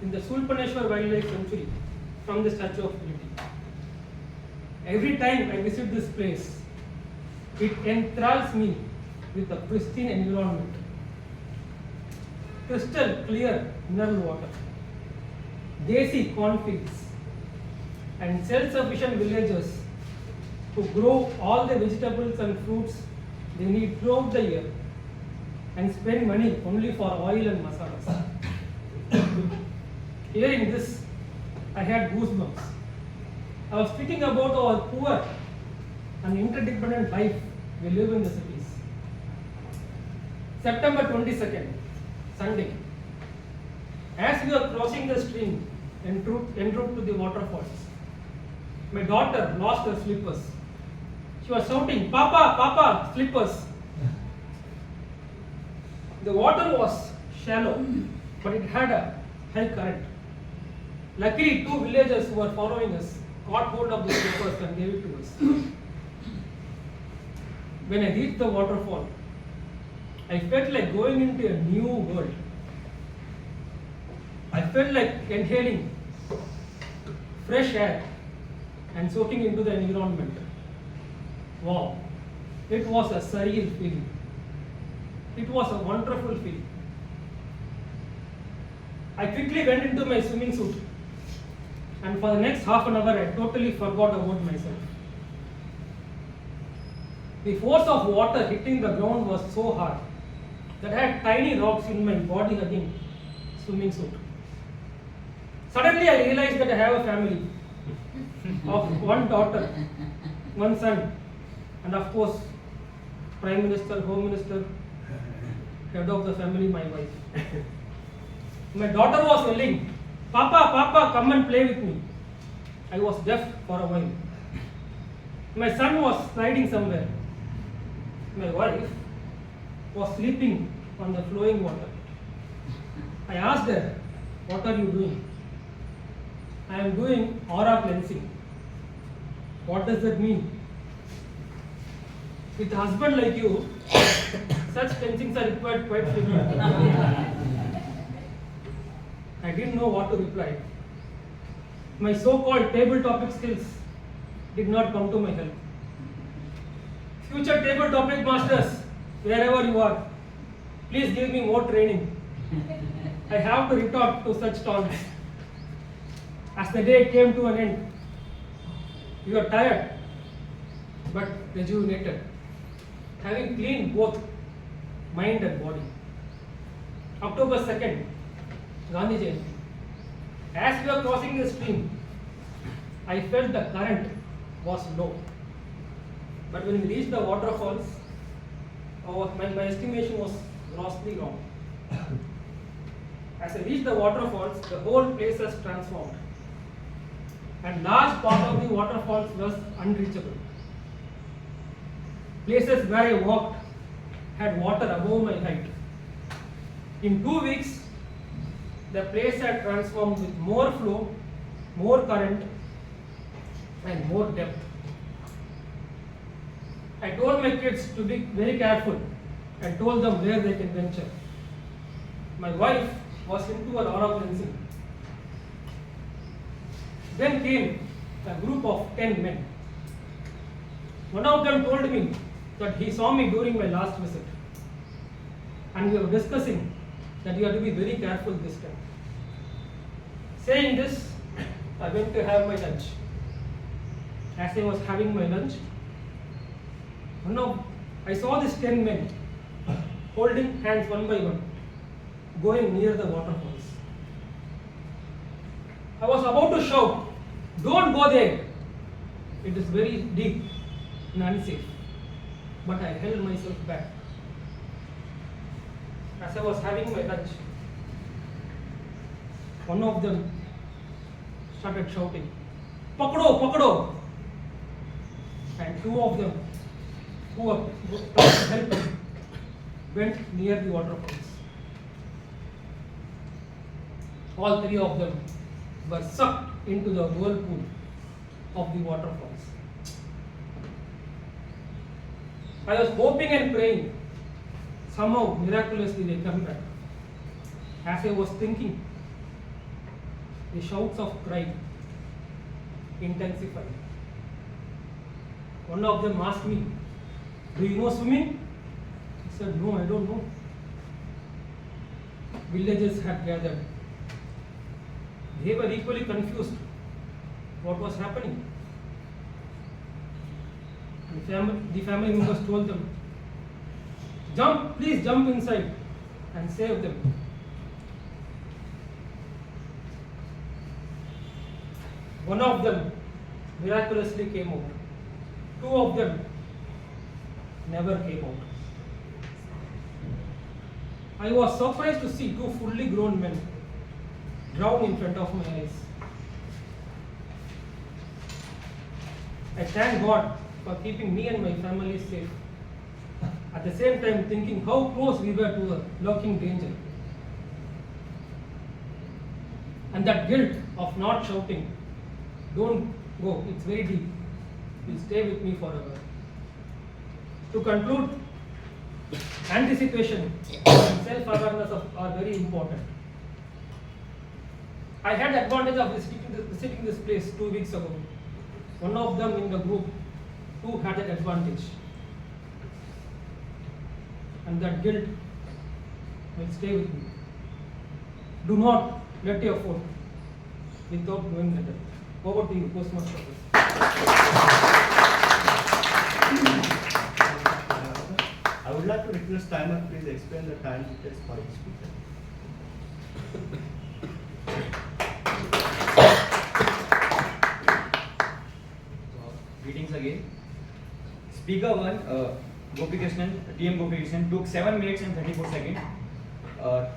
in the Sulpaneshwar Wildlife Sanctuary from the Statue of Unity. Every time I visit this place, it enthralls me with a pristine environment, crystal clear mineral water, desi cornfields, and self-sufficient villagers who grow all the vegetables and fruits they need throughout the year and spend money only for oil and masalas. Hearing this, I had goosebumps. I was thinking about our poor and interdependent life we live in the cities. September 22nd, Sunday. As we were crossing the stream en route to the waterfalls, my daughter lost her slippers. She was shouting, "Papa, Papa, slippers!" The water was shallow, but it had a high current. Luckily, two villagers who were following us caught hold of the slippers and gave it to us. When I reached the waterfall, I felt like going into a new world. I felt like inhaling fresh air and soaking into the environment. Wow, it was a surreal feeling. It was a wonderful feeling. I quickly went into my swimming suit, and for the next half an hour I totally forgot about myself. The force of water hitting the ground was so hard that I had tiny rocks in my body hugging swimming suit. Suddenly I realized that I have a family of one daughter, one son, and of course, Prime Minister, Home Minister, head of the family, my wife. My daughter was yelling, "Papa, Papa, come and play with me." I was deaf for a while. My son was sliding somewhere. My wife was sleeping on the flowing water. I asked her, "What are you doing?" "I am doing aura cleansing." "What does that mean?" "With a husband like you, such cleansings are required quite frequently." I didn't know what to reply. My so-called table topic skills did not come to my help. Future table topic masters, wherever you are, please give me more training. I have to retort to such taunts. As the day came to an end, we were tired but rejuvenated, having cleaned both mind and body. October 2nd, Gandhi Jayanti. As we were crossing the stream, I felt the current was low. But when we reached the waterfalls, my estimation was grossly wrong. As I reached the waterfalls, the whole place has transformed. and large part of the waterfalls was unreachable. Places where I walked had water above my height. In 2 weeks, the place had transformed with more flow, more current, and more depth. I told my kids to be very careful and told them where they can venture. My wife was into her aura cleansing. Then came a group of 10 men. One of them told me that he saw me during my last visit, and we were discussing that you have to be very careful this time. Saying this, I went to have my lunch. As I was having my lunch, I saw these 10 men holding hands one by one, going near the waterfalls. I was about to shout, "Don't go there! It is very deep and unsafe." But I held myself back. As I was having my lunch, one of them started shouting, "Pakdo, pakdo!" And 2 of them, who were trying to help him, went near the waterfalls. All 3 of them were sucked into the whirlpool of the waterfalls. I was hoping and praying, somehow miraculously they come back. As I was thinking, the shouts of cry intensified. One of them asked me, "Do you know swimming?" I said, "No, I don't know." Villagers had gathered. They were equally confused. What was happening? The family members told them, "Jump, please jump inside and save them." One of them miraculously came out. 2 of them never came out. I was surprised to see 2 fully grown men drown in front of my eyes. I thank God for keeping me and my family safe. At the same time thinking how close we were to a lurking danger. And that guilt of not shouting, "Don't go, it's very deep," will stay with me forever. To conclude, anticipation and self-awareness are very important. I had the advantage of visiting this place 2 weeks ago. One of them in the group who had that advantage. And that guilt will stay with me. Do not let your foot without knowing better. Over to you, Postmaster. I would like to request timer, please explain the time it takes for each speaker. Greetings again. Speaker 1, TM Gopikrishnan, took 7 minutes and 34 seconds.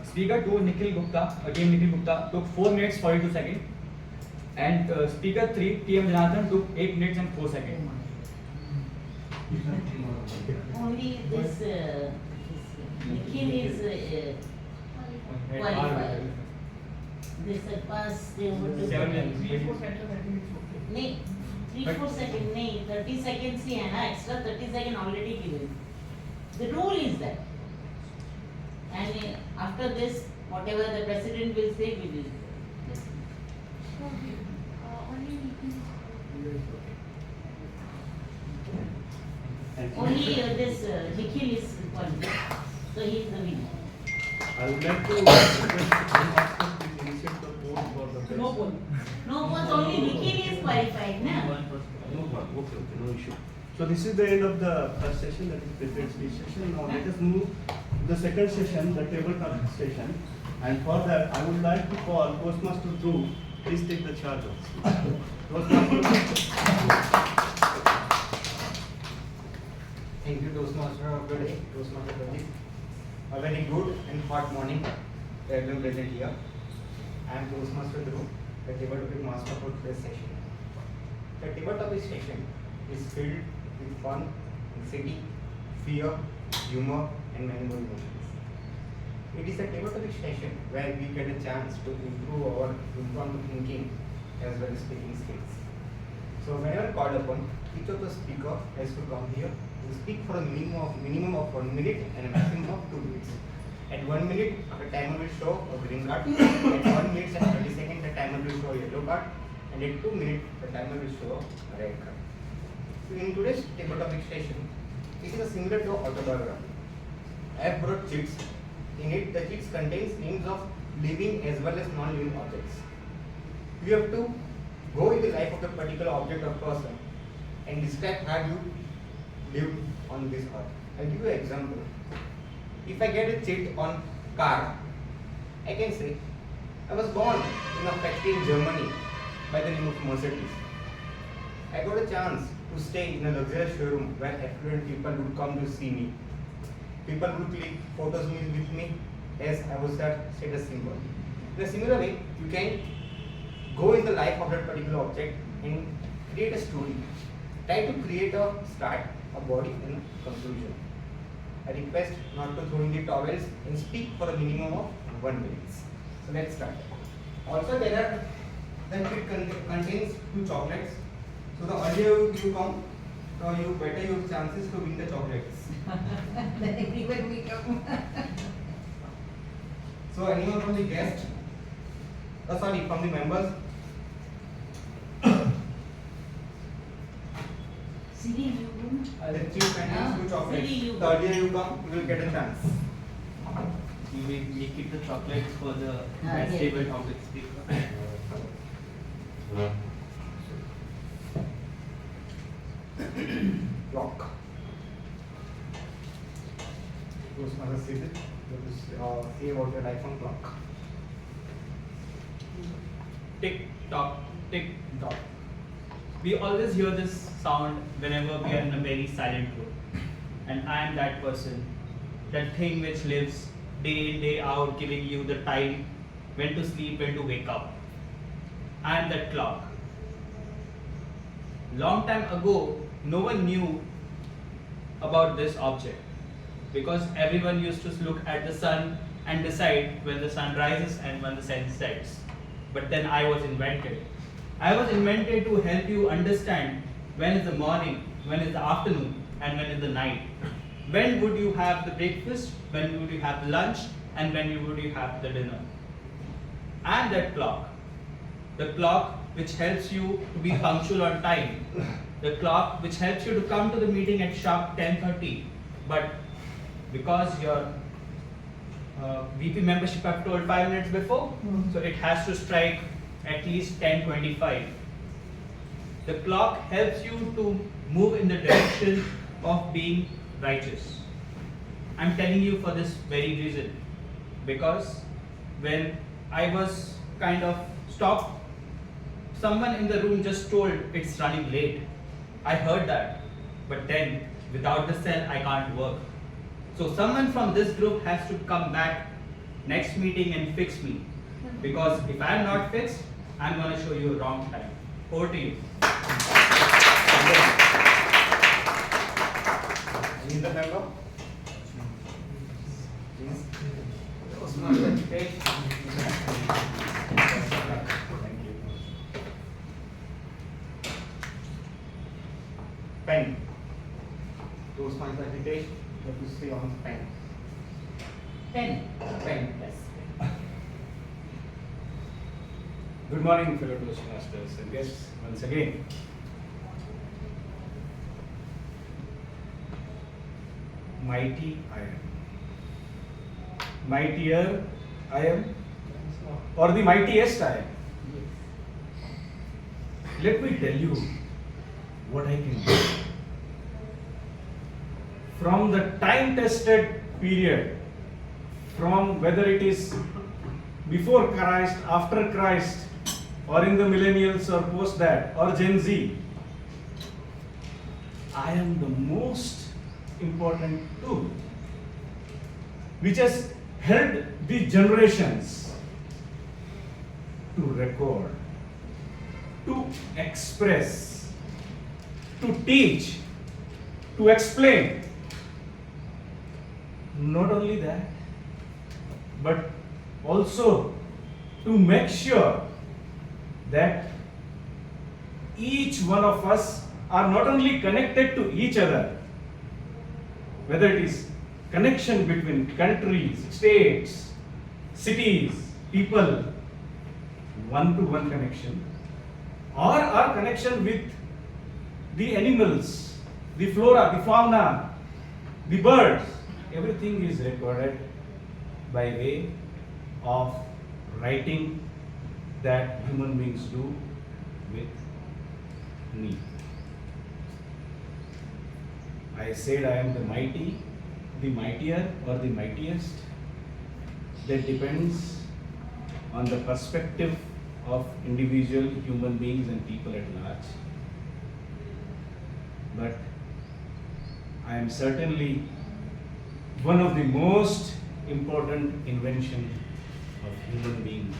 Speaker 2, TM Nikhil Gupta, took 4 minutes 42 seconds. And Speaker 3, TM Janathan, took 8 minutes and 4 seconds. Only this Nikhil is qualified. This pass they would do. 7 minutes. 3-4 seconds, I think it's okay. 3-4 seconds, 30 seconds ही है ना, extra 30 seconds already given. The rule is that. And after this, whatever the president will say, we will. Only this Nikhil is qualified, so he is the winner. I would like to request please initiate the poll for the best. No poll. No poll, only Nikhil is qualified, na? No poll. Okay, no issue. So this is the end of the first session, that is prepared speech session. Now let us move to the second session, the tabletop session. And for that, I would like to call Postmaster Dhruv. Please take the charge of. Postmaster. Thank you, Toastmaster of the day, Toastmaster Pradeep. A very good and hot morning to everyone present here. I am Toastmaster Dhruv, the tabletop master for today's session. The table topic session is filled with fun, anxiety, fear, humor, and many more emotions. It is a table topic session where we get a chance to improve our impromptu thinking as well as speaking skills. So whenever called upon, each of the speaker has to come here to speak for a minimum of 1 minute and a maximum of 2 minutes. At 1 minute, the timer will show a green card. At 1 minute and 30 seconds, the timer will show a yellow card. And at 2 minutes, the timer will show a red card. So in today's table topic session, this is similar to autobiography. I have brought cheats. In it, the cheats contains names of living as well as non-living objects. You have to go in the life of the particular object or person and describe how you live on this earth. I'll give you an example. If I get a cheat on car, I can say I was born in a factory in Germany by the name of Mercedes. I got a chance to stay in a luxurious showroom where affluent people would come to see me. People would click photos with me as I was that status symbol. In a similar way, you can go in the life of that particular object and create a story. Try to create a start, a body, and a conclusion. I request not to throw in the towels and speak for a minimum of 1 minute. So let's start. Also, the kit contains 2 chocolates. So the earlier you come, the better your chances to win the chocolates. Everywhere we come. So anyone from the guest? Sorry, from the members? Siri, you win. The chief contains 2 chocolates. Siri, you The earlier you come, you will get a chance. We keep the chocolates for the yes. table topic speaker. Clock. Those mother say it. Say about your life on clock. Tick tock, tick tock. We always hear this sound whenever we are in a very silent room. And I am that person, that thing which lives day in, day out, giving you the time when to sleep, when to wake up. I am that clock. Long time ago, no one knew about this object because everyone used to look at the sun and decide when the sun rises and when the sun sets. But then I was invented. I was invented to help you understand when is the morning, when is the afternoon, and when is the night. When would you have the breakfast, when would you have the lunch, and when would you have the dinner. And that clock, the clock which helps you to be punctual on time, the clock which helps you to come to the meeting at sharp 10:30, but because your VP membership have told 5 minutes before, so it has to strike at least 10:25. The clock helps you to move in the direction of being righteous. I'm telling you for this very reason, because when I was kind of stopped, someone in the room just told it's running late. I heard that, but then without the cell I can't work. So someone from this group has to come back next meeting and fix me, because if I am not fixed, I'm going to show you a wrong time. Over to you. Any other member? Please. Pen. Those points are Hitesh. You have to stay on pen. Pen. Pen, yes. Good morning, fellow Toastmasters and guests, once again. Mighty I am. Mightier I am, or the mightiest I am. Let me tell you what I can do. From the time-tested period, from whether it is before Christ, after Christ, or in the millennials or post that, or Gen Z, I am the most important tool which has helped the generations to record, to express, to teach, to explain. Not only that, but also to make sure that each one of us are not only connected to each other, whether it is connection between countries, states, cities, people, one-to-one connection, or our connection with the animals, the flora, the fauna, the birds. Everything is recorded by way of writing that human beings do with me. I said I am the mighty, the mightier, or the mightiest. That depends on the perspective of individual human beings and people at large. But I am certainly one of the most important invention of human being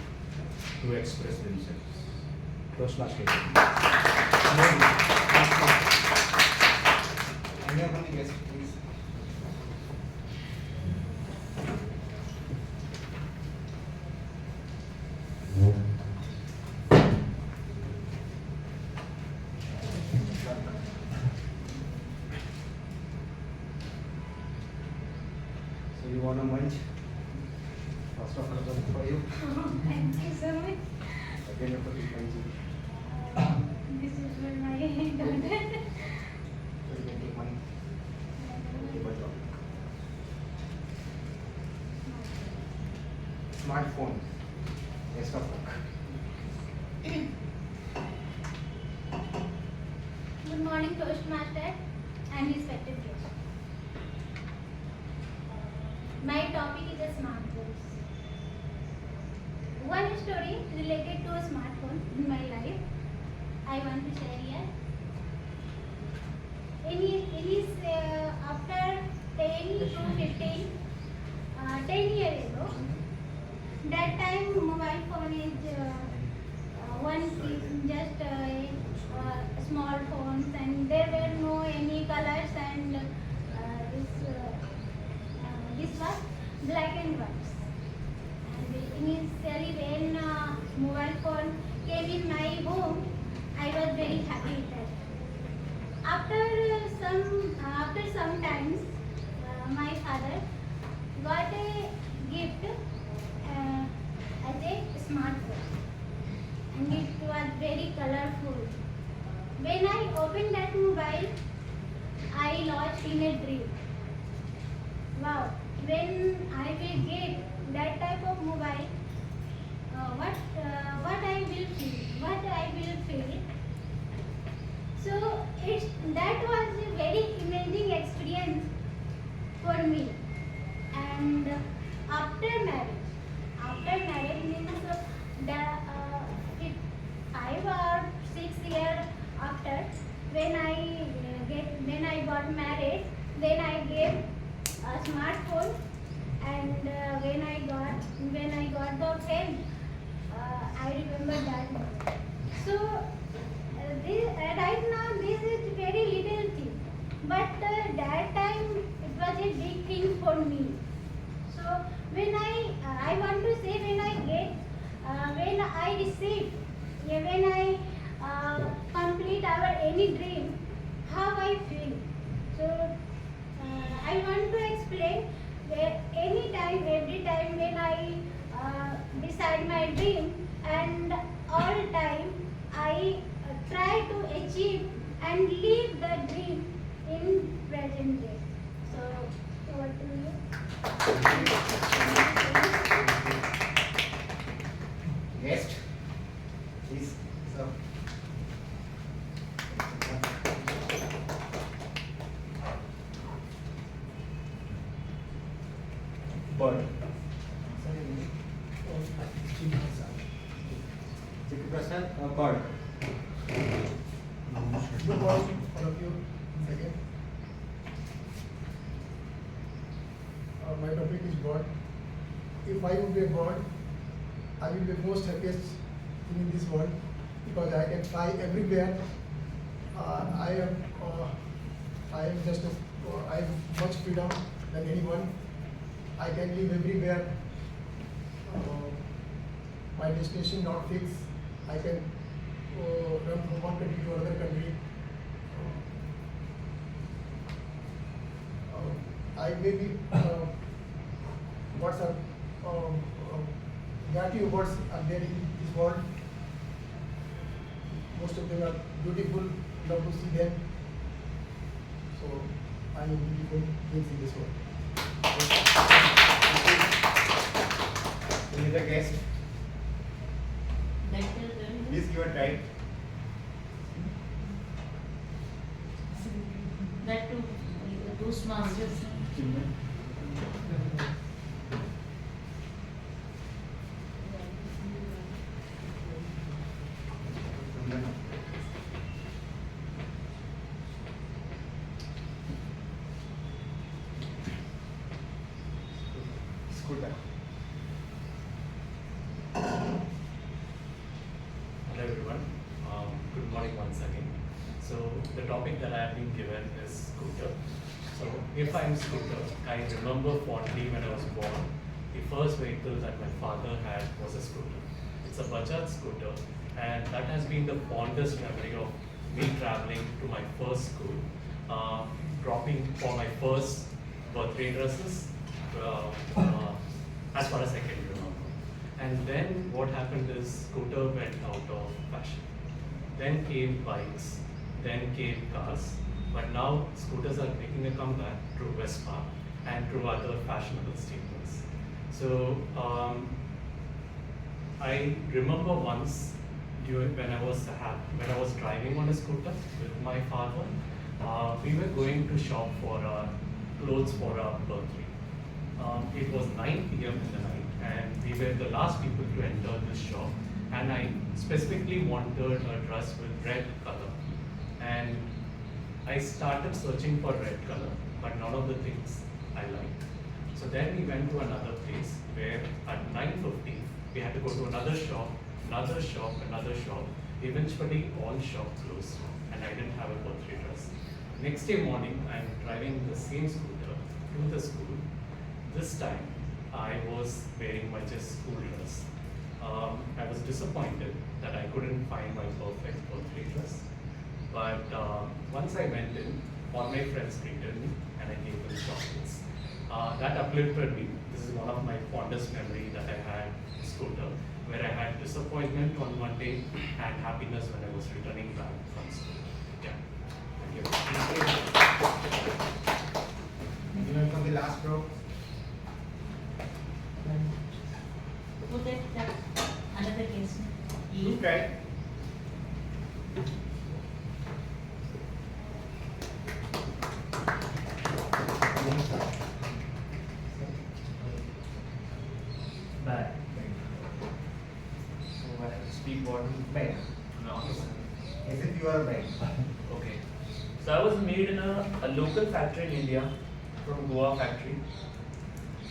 to express themselves. Toastmaster. Yes, please. So you want a munch? First of all, one for you. Thank you so much. Again, you put it munch. This is for my daughter. So you can take one. Table top. Smartphone. Best of luck. Good morning, Toastmaster and respected guests. My topic is a smartphones. One story related to a smartphone in my life I want to share here. After 10 to 15, 10 years ago, that time mobile phone is just small phones, and there were no any colors, and this was black and white. And initially when mobile phone came in my home, I was very happy with that. After some times, my father got a gift as a smartphone, and it was very colorful. When I opened that mobile, I lost in a dream. Wow, when I will get that type of mobile, what I will feel. So that was a very amazing experience for me. And after marriage means the 5 or 6 years after, when I got married, then I gave a smartphone, and when I got the pen, I remember that. So right now this is very little thing, but that time it was a big thing for me. So when I want to say, when I receive, when I complete our any dream, how I feel. So I want to explain that every time when I decide my dream, and all time I try to achieve and live the dream in present day. So over to you. Next, please, sir. Bird. Prasad, bird. Good morning, all of you. Again. My topic is God. If I would be a God, I will be the most happiest thing in this world, because I can fly everywhere. I am I am just I have much freedom than anyone. I can live everywhere. My destination not fixed. I can run from one country to another country. I may be negative words are there in this world. Most of them are beautiful. Love to see them. So I am beautiful things in this world. Who is the guest? Please give a try. That to Toastmasters. Scooter. Hello everyone. Good morning once again. So the topic that I have been given is scooter. So if I'm scooter, I remember fondly when I was born, the first vehicle that my father had was a scooter. It's a Bajaj scooter, and that has been the fondest memory of me traveling to my first school, dropping for my first birthday dresses, as far as I can remember. And then what happened is scooter went out of fashion. Then came bikes, then came cars, but now scooters are making a comeback through Vespa and through other fashionable staples. So I remember once when I was driving on a scooter with my father, we were going to shop for clothes for our birthday. It was 9 p.m. in the night, and we were the last people to enter this shop. And I specifically wanted a dress with red color. And I started searching for red color, but none of the things I liked. So then we went to another place where at 9:50 we had to go to another shop, another shop, another shop. Eventually all shop closed, and I didn't have a birthday dress. Next day morning, I'm driving the same scooter to the school. This time, I was wearing my just school dress. I was disappointed that I couldn't find my perfect birthday dress. But once I went in, all my friends greeted me and I gave them chocolates. That uplifted me. This is one of my fondest memories that I had in scooter, where I had disappointment on one day and happiness when I was returning back from school. Yeah. Thank you. Anyone from the last row? Put it another case. You try. Bad. So I speak what bad. No. As if you are bad. Okay. So I was made in a local factory in India, from Goa factory.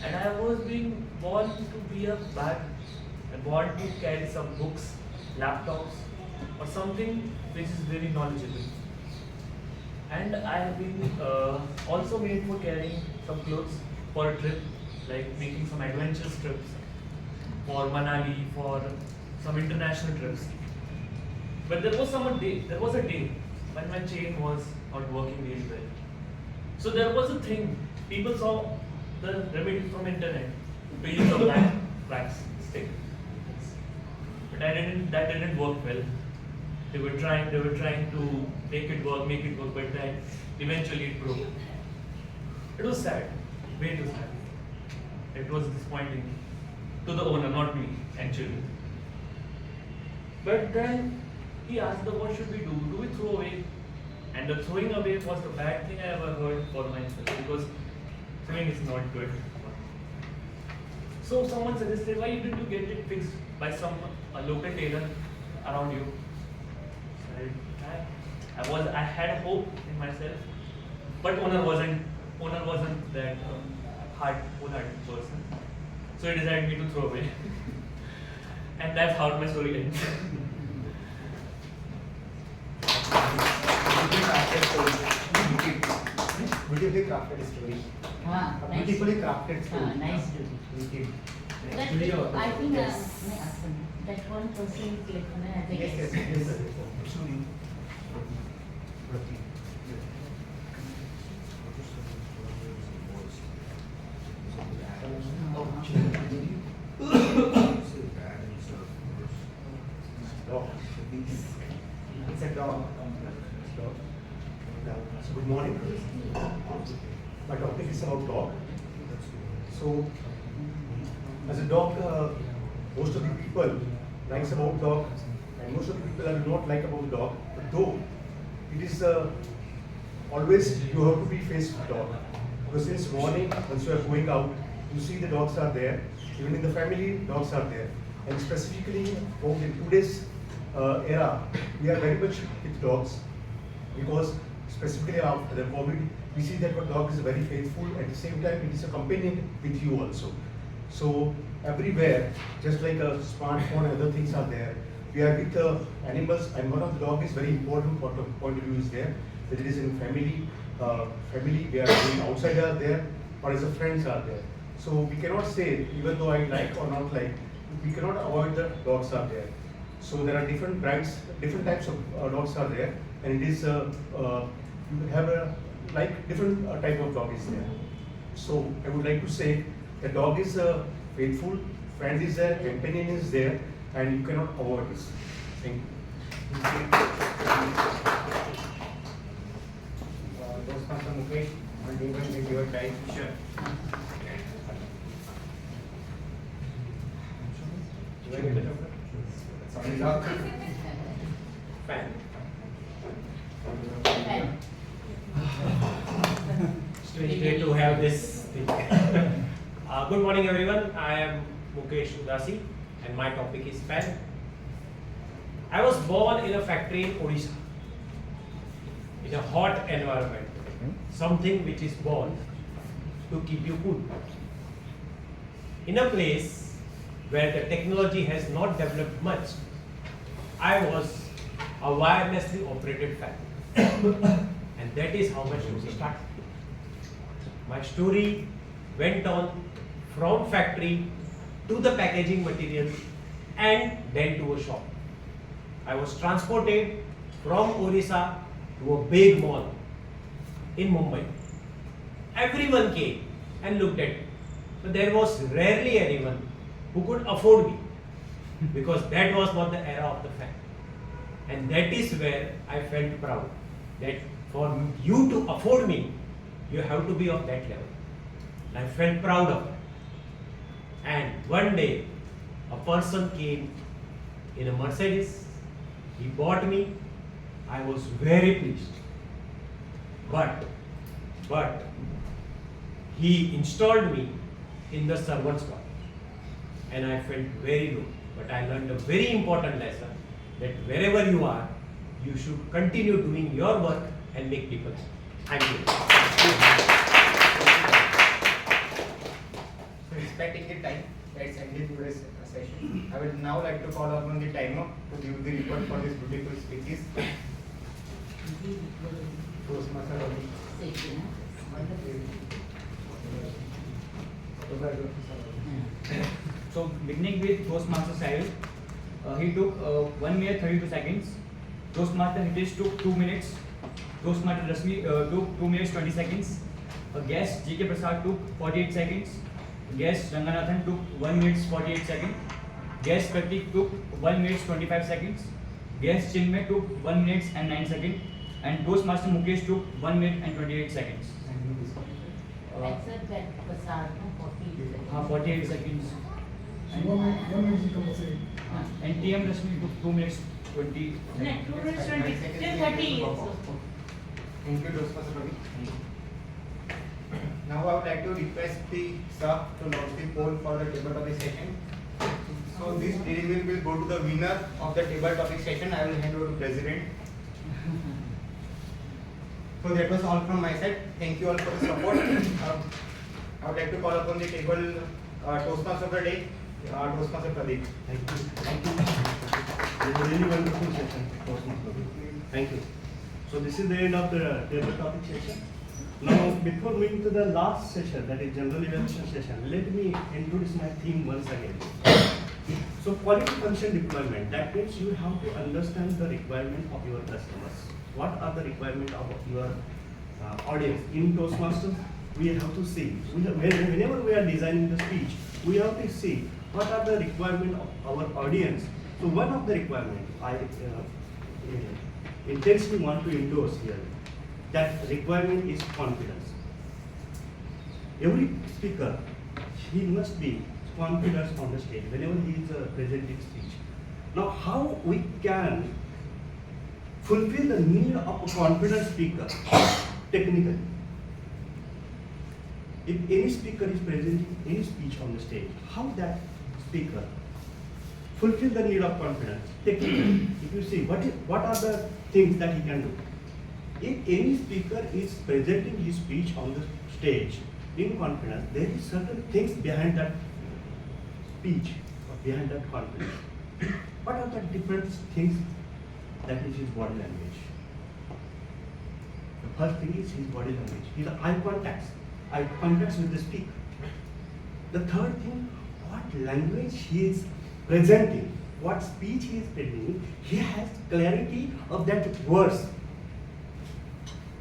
And I was being born to be a bag. I born to carry some books, laptops, or something which is very knowledgeable. And I have been also made for carrying some clothes for a trip, like making some adventurous trips for Manali, for some international trips. But there was a day when my chain was not working really well. So there was a thing, people saw the remedy from internet to use a wax stick. But that didn't work well. They were trying to make it work, but then eventually it broke. It was sad, way too sad. It was disappointing to the owner, not me, actually. But then he asked, what should we do? Do we throw away? And the throwing away was the bad thing I ever heard for myself, because throwing is not good. So someone suggested, why didn't you get it fixed by a local tailor around you? So I had hope in myself, but owner wasn't that wholehearted person. So he decided me to throw away, and that's how my story ends. beautifully crafted story. A beautifully crafted story. Nice story. Thank you. That, I think Yes. that one person is like as a Yes, guest. yes, yes. Dog. It's a dog. So good morning. My topic is about dog. So, as a dog, most of the people likes about dog, and most of the people do not like about dog. But though it is always you have to be faced with dog, because since morning once you are going out, you see the dogs are there. Even in the family, dogs are there. And specifically, in today's era, we are very much with dogs, because specifically after the COVID, we see that a dog is very faithful. At the same time, it is a companion with you also. So everywhere, just like a smartphone and other things are there, we are with animals, and one of the dog is very important point of view is there. Whether it is in family, we are doing outside are there, or as a friends are there. So we cannot say, even though I like or not like, we cannot avoid the dogs are there. So there are different brands, different types of dogs are there, and it is you have a like different type of dog is there. So I would like to say the dog is faithful, friend is there, companion is there, and you cannot avoid this. Thank you. Those come from Mukesh, on day one with your time. Sure. Sorry, dog. Fan. It's very great to have this thing. Good morning, everyone. I am Mukesh Udasi, and my topic is fan. I was born in a factory in Odisha, in a hot environment, something which is born to keep you cool. In a place where the technology has not developed much, I was a wirelessly operated fan. And that is how my story started. My story went on from factory to the packaging material and then to a shop. I was transported from Orissa to a big mall in Mumbai. Everyone came and looked at me, but there was rarely anyone who could afford me, because that was not the era of the fan. And that is where I felt proud that for you to afford me, you have to be of that level. And I felt proud of that. And one day, a person came in a Mercedes. He bought me. I was very pleased. But he installed me in the servant's quarters, and I felt very low. But I learned a very important lesson, that wherever you are, you should continue doing your work and make people happy. Thank you. So respecting the time, let's end today's session. I would now like to call upon the timer to give the report for these beautiful speeches. So beginning with Toastmaster Cyril, he took 1 minute 32 seconds. Toastmaster Hitesh took 2 minutes. Toastmaster Rasmi took 2 minutes 20 seconds. Guest GK Prasad took 48 seconds. Guest Ranganathan took 1 minute 48 seconds. Guest Pratik took 1 minute 25 seconds. Guest Chinmay took 1 minute and 9 seconds. And Toastmaster Mukesh took 1 minute and 28 seconds. Except that Prasad, 48 seconds. And TM Rashmi took 2 minutes 20. No, 2 minutes 20. Till 30. Thank you, Toastmaster Ravi. Now I would like to request the sir to launch the poll for the table topic session. So this delivery will go to the winner of the table topic session. I will hand over to President. So that was all from my side. Thank you all for the support. I would like to call upon the table Toastmaster of the day, Toastmaster Pradeep. Thank you. Thank you. It was a really wonderful session. Thank you. So this is the end of the table topic session. Now before moving to the last session, that is general evaluation session, let me introduce my theme once again. So quality function deployment, that means you have to understand the requirement of your customers. What are the requirements of your audience? In Toastmasters, we have to see, whenever we are designing the speech, we have to see what are the requirements of our audience. So one of the requirements I intensely want to endorse here, that requirement is confidence. Every speaker, he must be confident on the stage whenever he is presenting speech. Now, how we can fulfill the need of a confident speaker technically? If any speaker is presenting any speech on the stage, how that speaker fulfill the need of confidence technically? If you see what are the things that he can do. If any speaker is presenting his speech on the stage in confidence, there is certain things behind that speech or behind that confidence. What are the different things? That is his body language. The first thing is his body language. His eye contacts with the speaker. The third thing, what language he is presenting, what speech he is presenting, he has clarity of that words.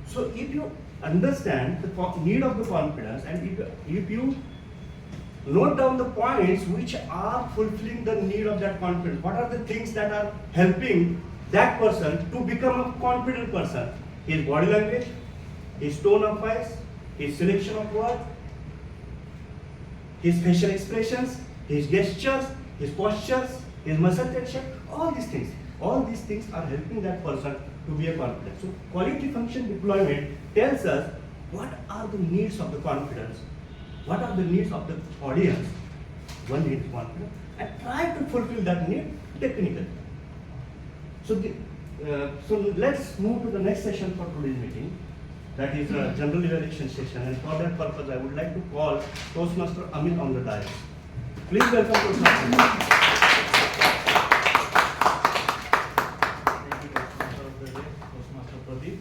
So if you understand the need of the confidence, and if you note down the points which are fulfilling the need of that confidence, what are the things that are helping that person to become a confident person? His body language, his tone of voice, his selection of words, his facial expressions, his gestures, his postures, his muscle tension, all these things are helping that person to be a confident. So quality function deployment tells us what are the needs of the confidence, what are the needs of the audience. One needs confidence, and try to fulfill that need technically. So let's move to the next session for today's meeting. That is a general evaluation session, and for that purpose, I would like to call Toastmaster Amit on the dais. Please welcome Toastmaster. Toastmaster Pradeep.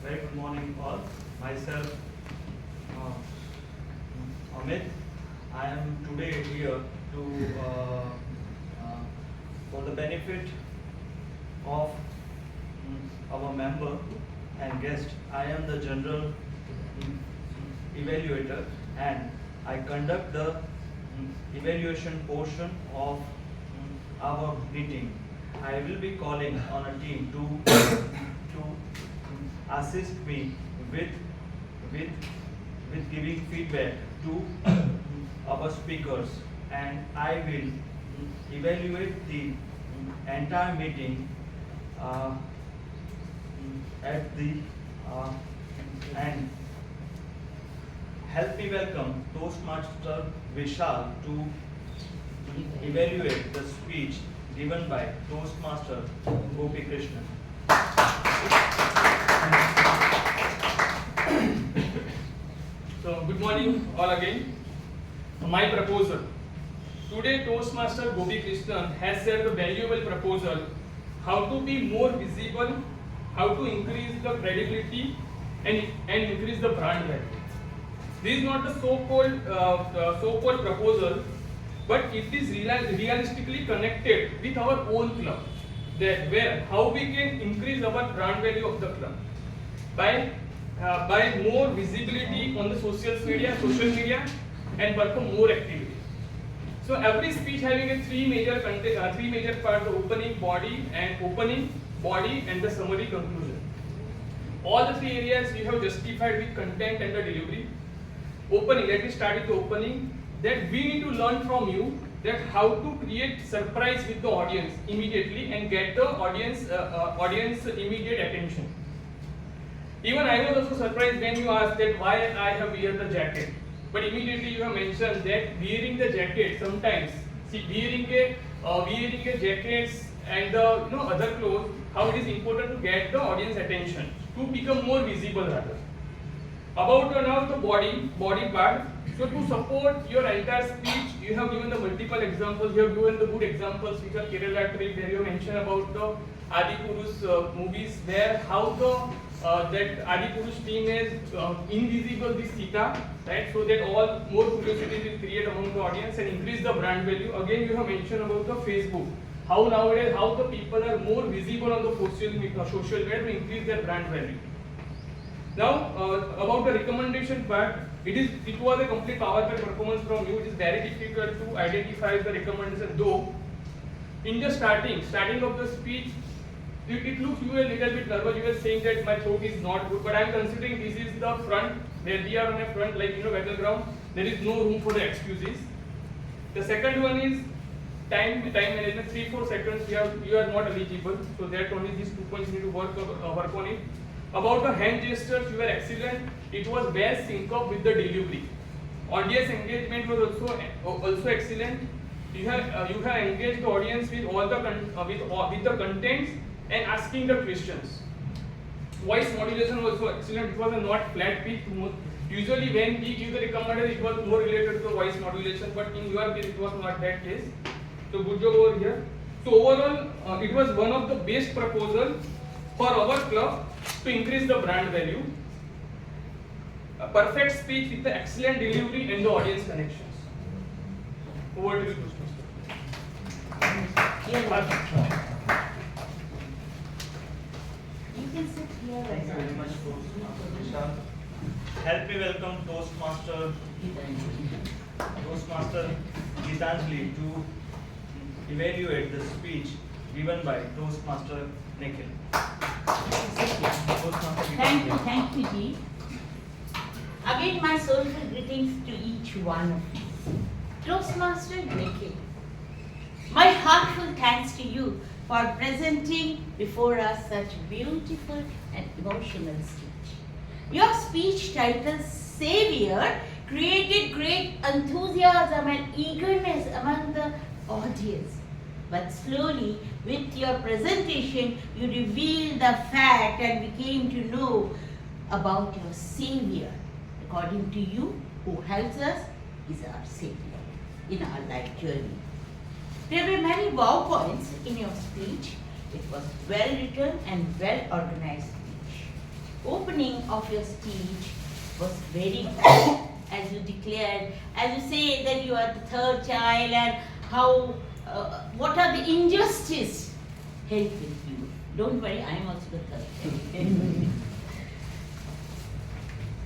Very good morning, all. Myself, Amit. I am today here to, for the benefit of our member and guest. I am the general evaluator, and I conduct the evaluation portion of our meeting. I will be calling on a team to assist me with giving feedback to our speakers, and I will evaluate the entire meeting at the end. Help me welcome Toastmaster Vishal to evaluate the speech given by Toastmaster Gopi Krishnan. So good morning all again. My proposal. Today Toastmaster Gopi Krishnan has shared a valuable proposal how to be more visible, how to increase the credibility and increase the brand value. This is not a so-called proposal, but it is realistically connected with our own club. Where how we can increase our brand value of the club by more visibility on the social media and perform more activity. So every speech having a three major parts: the opening, body, and the summary conclusion. All the three areas we have justified with content and the delivery. Opening, let me start with the opening. That we need to learn from you that how to create surprise with the audience immediately and get the audience immediate attention. Even I was also surprised when you asked that why I have wear the jacket. But immediately you have mentioned that wearing the jacket sometimes, wearing a jackets and the other clothes, how it is important to get the audience attention to become more visible rather. About now the body part. So to support your entire speech, you have given the multiple examples. You have given the good examples which are Kerala trip, where you mentioned about the Adi Purus movies, where how the that Adipurush team is invisible this theta, right? So that all more curiosity will create among the audience and increase the brand value. Again, you have mentioned about the Facebook. How nowadays, how the people are more visible on the social media to increase their brand value. Now, about the recommendation part, it was a complete PowerPoint performance from you. It is very difficult to identify the recommendation, though. In the starting of the speech, it looks you a little bit nervous. You were saying that my throat is not good, but I am considering this is the front, where we are on a front, like battleground. There is no room for the excuses. The second one is time management. 3-4 seconds you are not eligible, so that only these 2 points you need to work on it. About the hand gestures, you were excellent. It was best sync up with the delivery. Audience engagement was also excellent. You have engaged the audience with all the with the contents and asking the questions. Voice modulation was also excellent. It was a not flat pitch. Usually when we give the recommendation, it was more related to the voice modulation, but in your case it was not that case. So good job over here. So overall, it was one of the best proposals for our club to increase the brand value. A perfect speech with the excellent delivery and the audience connections. Over to you, You can sit here. Thank you very much, Toastmaster. Help me welcome Toastmaster Gitanjali to evaluate the speech given by Toastmaster Nikhil. Thank you, Ji. Again, my soulful greetings to each one of you. Toastmaster Nikhil, my heartfelt thanks to you for presenting before us such beautiful and emotional speech. Your speech titled Savior created great enthusiasm and eagerness among the audience. But slowly, with your presentation, you revealed the fact and we came to know about your Savior. According to you, who helps us is our Savior in our life journey. There were many wow points in your speech. It was well written and well organized speech. Opening of your speech was very good. As you declared, as you say that you are the third child and how what are the injustice held with you. Don't worry, I am also the third child.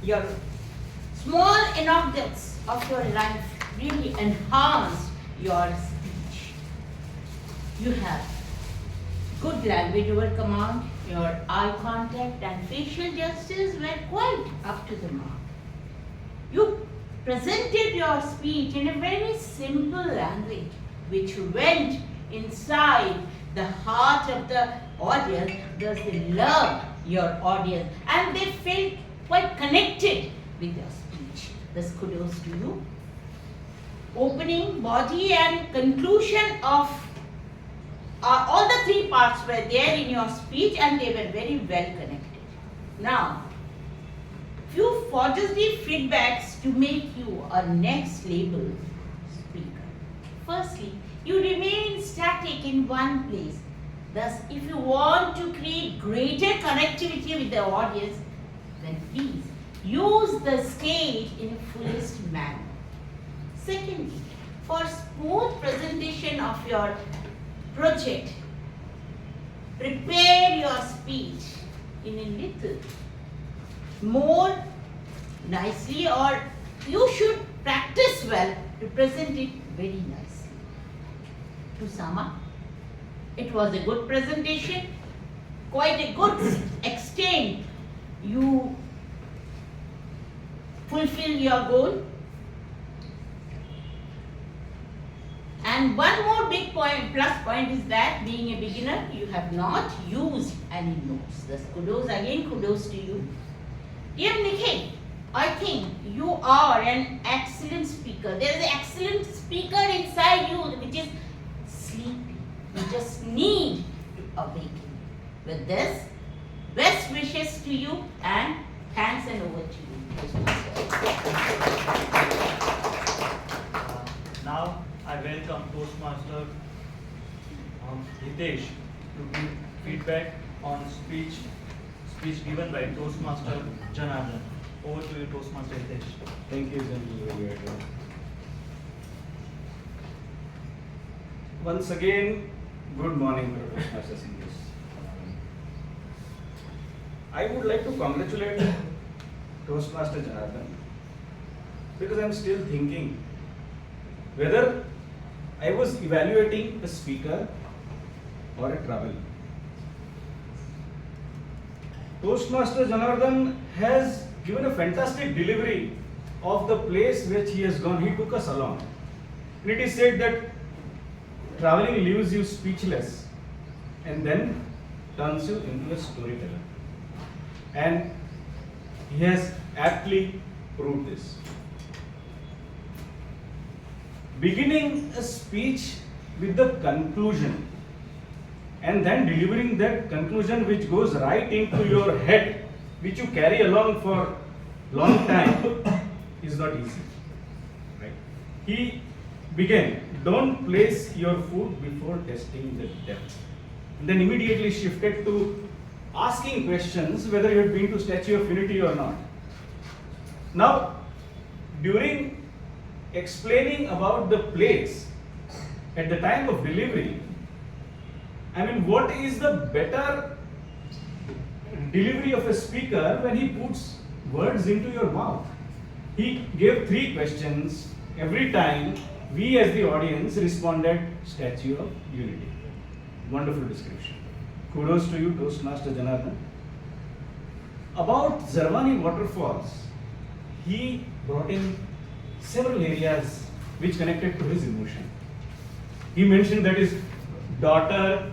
Your small anecdotes of your life really enhanced your speech. You have good language over command, your eye contact and facial gestures were quite up to the mark. You presented your speech in a very simple language which went inside the heart of the audience, thus they loved your audience and they felt quite connected with your speech. Thus kudos to you. Opening, body and conclusion of all the three parts were there in your speech and they were very well connected. Now, few positive feedbacks to make you a next level speaker. Firstly, you remain static in one place. Thus, if you want to create greater connectivity with the audience, then please use the stage in fullest manner. Secondly, for smooth presentation of your project, prepare your speech in a little more nicely, or you should practice well to present it very nicely. To sum up, it was a good presentation, quite a good extent you fulfilled your goal. And one more big point, plus point is that being a beginner, you have not used any notes. Thus kudos again, kudos to you. Dear Nikhil, I think you are an excellent speaker. There is an excellent speaker inside you which is sleepy. You just need to awaken. With this, best wishes to you and thanks and over to you. Now I welcome Toastmaster Hitesh to give feedback on speech speech given by Toastmaster Janardhan. Over to you, Toastmaster Hitesh. Thank you, General. Once again, good morning, Toastmasters English. I would like to congratulate Toastmaster Janardhan because I'm still thinking whether I was evaluating a speaker or a traveler. Toastmaster Janardhan has given a fantastic delivery of the place which he has gone. He took us along. And it is said that traveling leaves you speechless and then turns you into a storyteller. And he has aptly proved this. Beginning a speech with the conclusion and then delivering that conclusion which goes right into your head, which you carry along for long time, is not easy. Right? He began, don't place your food before testing the depth. And then immediately shifted to asking questions whether you had been to Statue of Unity or not. Now, during explaining about the place at the time of delivery, I mean, what is the better delivery of a speaker when he puts words into your mouth? He gave 3 questions. Every time we as the audience responded, Statue of Unity. Wonderful description. Kudos to you, Toastmaster Janardhan. About Zarwani waterfalls, he brought in several areas which connected to his emotion. He mentioned that his daughter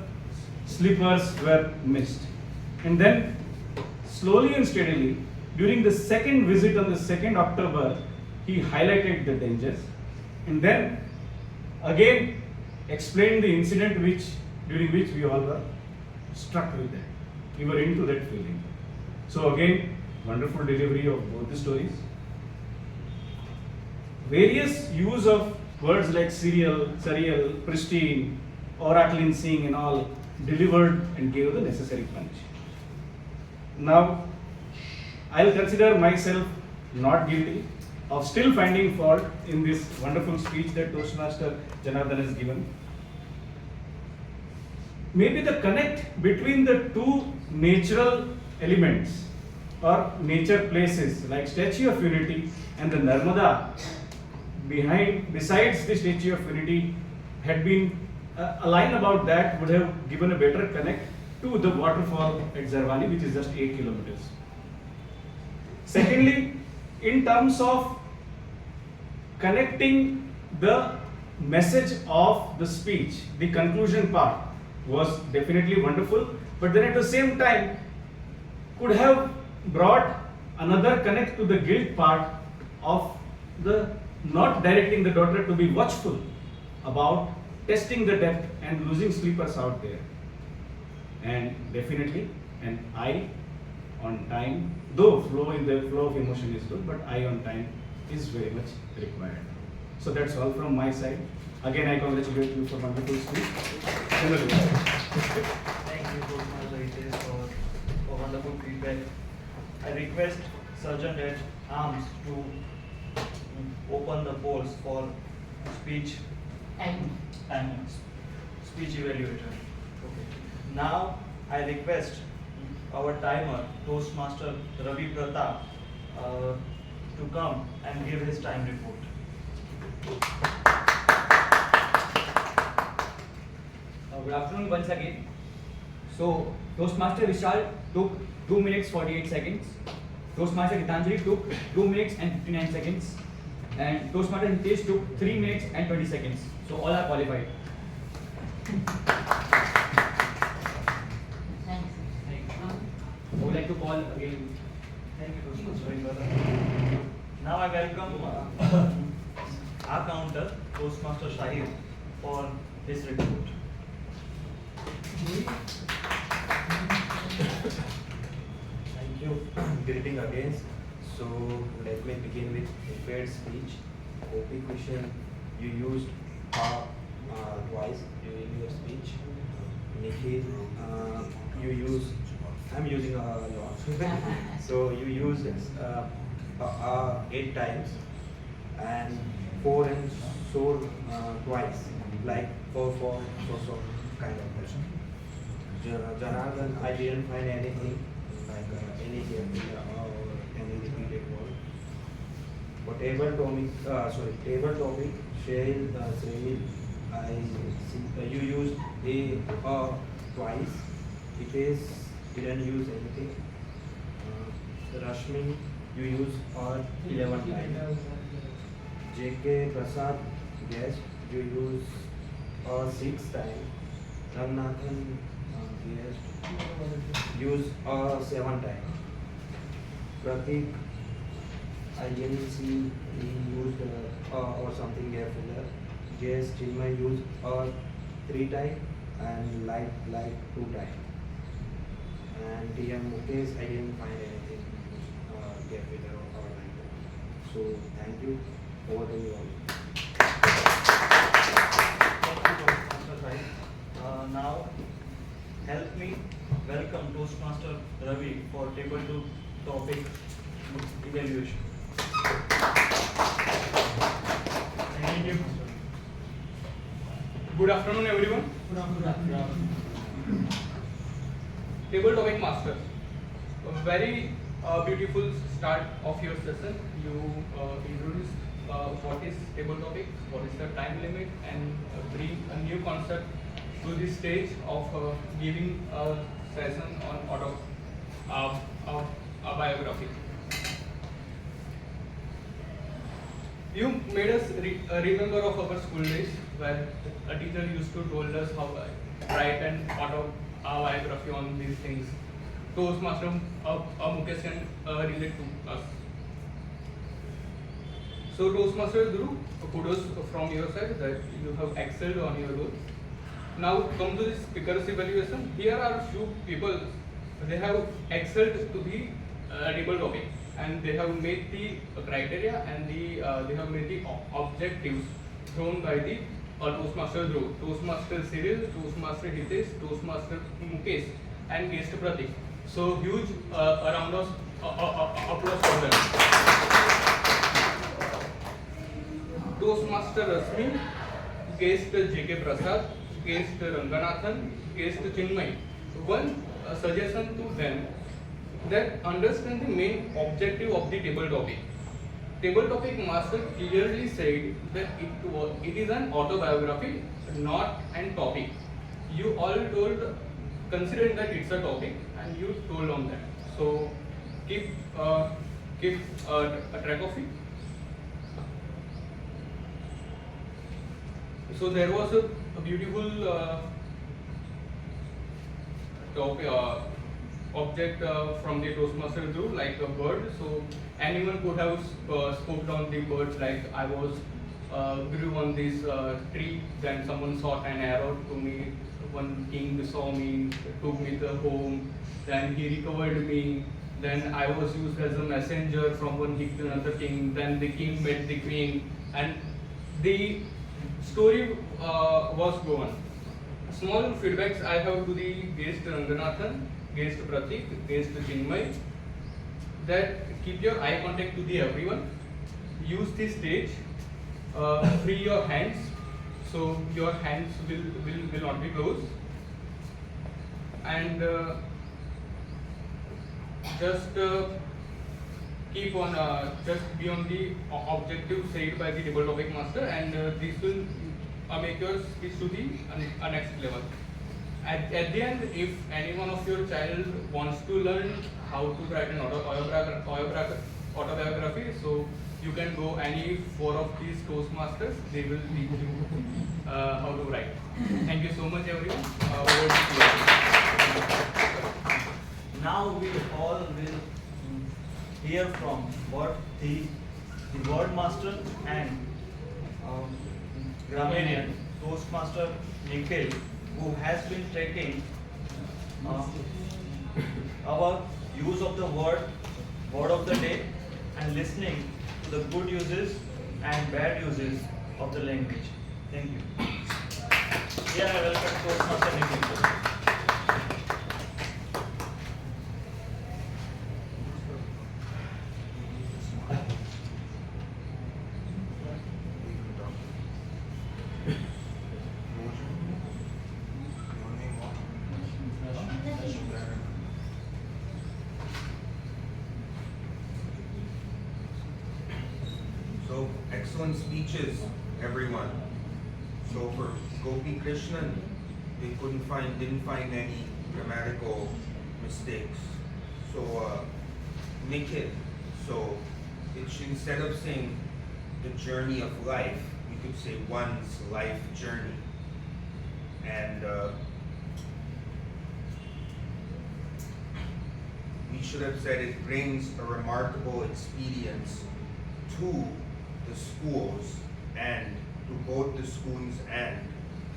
slippers were missed. And then slowly and steadily, during the second visit on the 2nd October, he highlighted the dangers and then again explained the incident during which we all were struck with that. We were into that feeling. So again, wonderful delivery of both the stories. Various use of words like surreal, pristine, oracle sing and all delivered and gave the necessary punch. Now, I'll consider myself not guilty of still finding fault in this wonderful speech that Toastmaster Janardhan has given. Maybe the connect between the 2 natural elements or nature places like Statue of Unity and the Narmada besides the Statue of Unity had been a line about that would have given a better connect to the waterfall at Zarwani, which is just 8 kilometers. Secondly, in terms of connecting the message of the speech, the conclusion part was definitely wonderful, but then at the same time could have brought another connect to the guilt part of the not directing the daughter to be watchful about testing the depth and losing sleepers out there. And definitely an eye on time, though flow of emotion is good, but eye on time is very much required. So that's all from my side. Again, I congratulate you for wonderful speech. Thank you, Toastmaster Hitesh, for wonderful feedback. I request Sergeant at Arms to open the polls for speech and speech evaluator. Okay. Now I request our timer, Toastmaster Ravi Pratap, to come and give his time report. Good afternoon once again. So Toastmaster Vishal took 2 minutes 48 seconds. Toastmaster Gitanjali took 2 minutes and 59 seconds. And Toastmaster Hitesh took 3 minutes and 20 seconds. So all are qualified. Thanks. I would like to call again. Thank you, Toastmaster. Now I welcome our counter, Toastmaster Shahid, for his report. Thank you. Greeting again. So let me begin with prepared speech. OP question you used twice during your speech. Nikhil, you used I'm using a lot. So you use 8 times and 4 and so twice, like 4 so kind of person. Janardhan, I didn't find anything like any QFD or any repeated word. For table topic, Sahil, I see you used a twice. It is didn't use anything. Rashmi, you use 11 times. JK Prasad, guest, you use 6 times. Ragnathan, guest, use 7 times. Pratik, I didn't see he used or something here filler. Guest, Chinmay used 3 times and like 2 times. And TM Mukesh, I didn't find anything get filler or like that. So thank you. Over to you all. Now, help me welcome Toastmaster Ravi for table 2 topic evaluation. Thank you. Good afternoon, everyone. Good afternoon. Table topic master. A very beautiful start of your session. You introduced what is table topic, what is the time limit, and bring a new concept to the stage of giving a session on a biography. You made us remember of our school days where a teacher used to told us how to write an autobiography on these things. Toastmaster Mukesh can relate to us. So Toastmaster Dhruv, kudos from your side that you have excelled on your role. Now come to this speakers evaluation. Here are few people, they have excelled to the table topic, and they have made the criteria and they have made the objectives thrown by the Toastmaster Dhruv, Toastmaster Cyril, Toastmaster Hitesh, Toastmaster Mukesh, and guest Pratik. So huge round of applause for them. Toastmaster Rasmi, guest JK Prasad, guest Ranganathan, guest Chinmay. One suggestion to them that understand the main objective of the table topic. Table topic master clearly said that it is an autobiography, not an topic. You all told, considering that it's a topic, and you told on that. So keep a track of it. So there was a beautiful topic, object from the Toastmaster Dhruv, like a bird. So anyone could have spoken on the birds, like I was grew on this tree, then someone shot an arrow to me, one king saw me, took me to home, then he recovered me, then I was used as a messenger from one king to another king, then the king met the queen, and the story was gone. Small feedbacks I have to the guest Ranganathan, guest Pratik, guest Chinmay, that keep your eye contact to the everyone, use the stage, free your hands, so your hands will not be closed, and just keep on, just be on the objective said by the table topic master, and this will make your speech to the next level. At the end, if any one of your child wants to learn how to write an autobiography, so you can go any 4 of these Toastmasters, they will teach you how to write. Thank you so much, everyone. Over to you. Now we all will hear from what the word master and grammarian Toastmaster Nikhil, who has been tracking our use of the word of the day, and listening to the good uses and bad uses of the language. Thank you. Here I welcome Toastmaster Nikhil. Excellent speeches, everyone. So for Gopi Krishnan, they didn't find any grammatical mistakes. So Nikhil, so instead of saying the journey of life, you could say one's life journey. And we should have said it brings a remarkable experience to the schools and to both the schools and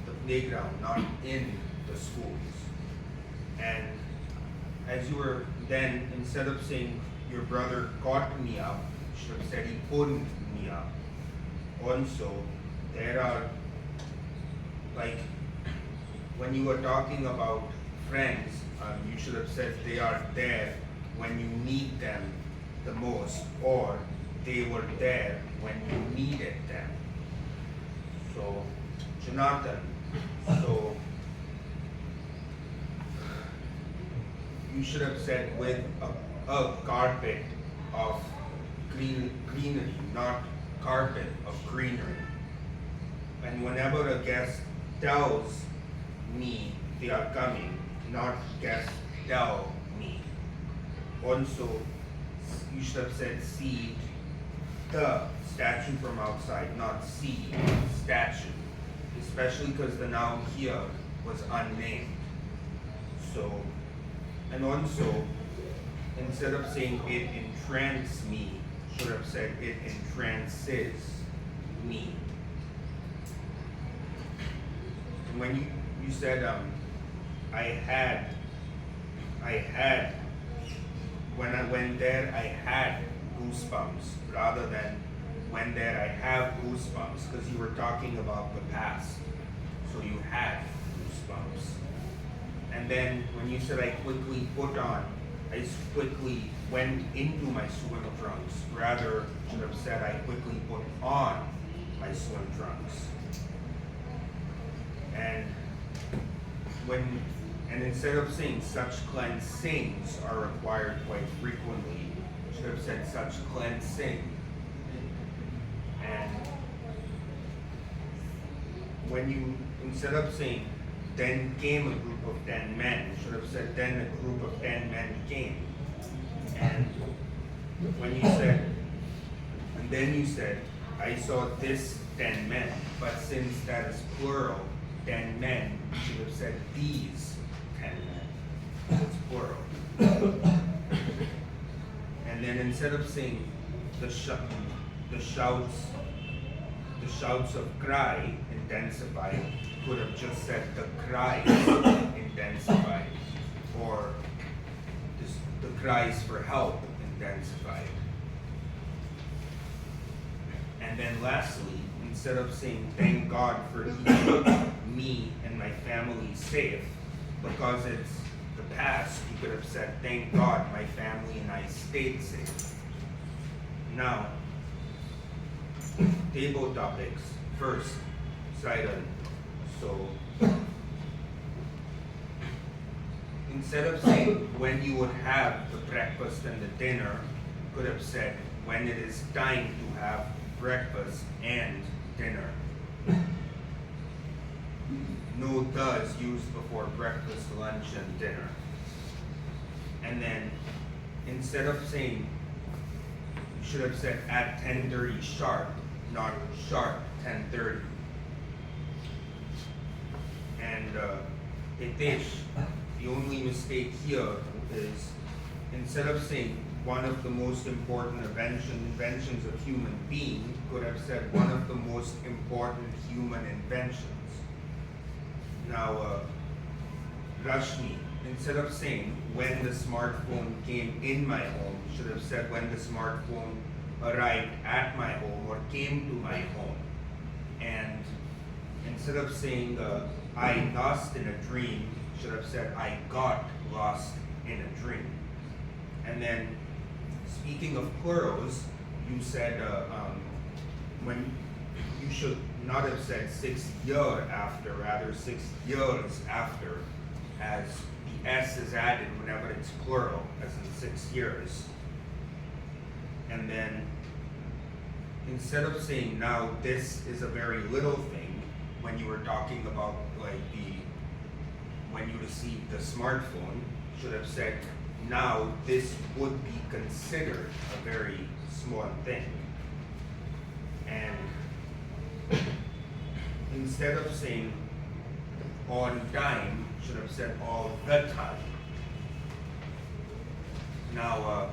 the playground, not in the schools. And as you were then, instead of saying your brother caught me up, you should have said he pulled me up. Also, there are, like, when you were talking about friends, you should have said they are there when you need them the most, or they were there when you needed them. So, Jonathan, so you should have said with a carpet of greenery, not carpet of greenery. And whenever a guest tells me they are coming, not guest tell me. Also, you should have said see the statue from outside, not see statue. Especially because the noun here was unnamed. So, and also, instead of saying it entranced me, should have said it entrances me. And when you said I had when I went there I had goosebumps rather than when there I have goosebumps, because you were talking about the past. So you had goosebumps. And then when you said I quickly put on, I quickly went into my swim trunks. Rather, should have said I quickly put on my swim trunks. And instead of saying such cleansings are required quite frequently, should have said such cleansing. And when you, instead of saying then came a group of 10 men, you should have said then a group of 10 men came. And when you said, and then you said, I saw this 10 men, but since that is plural, 10 men, you should have said these 10 men. It's plural. And then instead of saying the shouts of cry intensified, could have just said the cries intensified, or the cries for help intensified. And then lastly, instead of saying thank God for keeping me and my family safe, because it's the past, you could have said thank God my family and I stayed safe. Now, table topics. First, Sidon. So, instead of saying when you would have the breakfast and the dinner, could have said when it is time to have breakfast and dinner. No does used before breakfast, lunch, and dinner. And then, instead of saying, you should have said at 10:30 sharp, not sharp 10:30. And Hitesh, the only mistake here is, instead of saying one of the most important inventions of human being, could have said one of the most important human inventions. Now, Rashmi, instead of saying when the smartphone came in my home, should have said when the smartphone arrived at my home or came to my home. And instead of saying I lost in a dream, should have said I got lost in a dream. And then, speaking of plurals, you said when you should not have said 6 year after, rather 6 years after, as the S is added whenever it's plural, as in 6 years. And then instead of saying now this is a very little thing, when you were talking about like when you received the smartphone, should have said now this would be considered a very small thing. And instead of saying on time, should have said all the time. Now,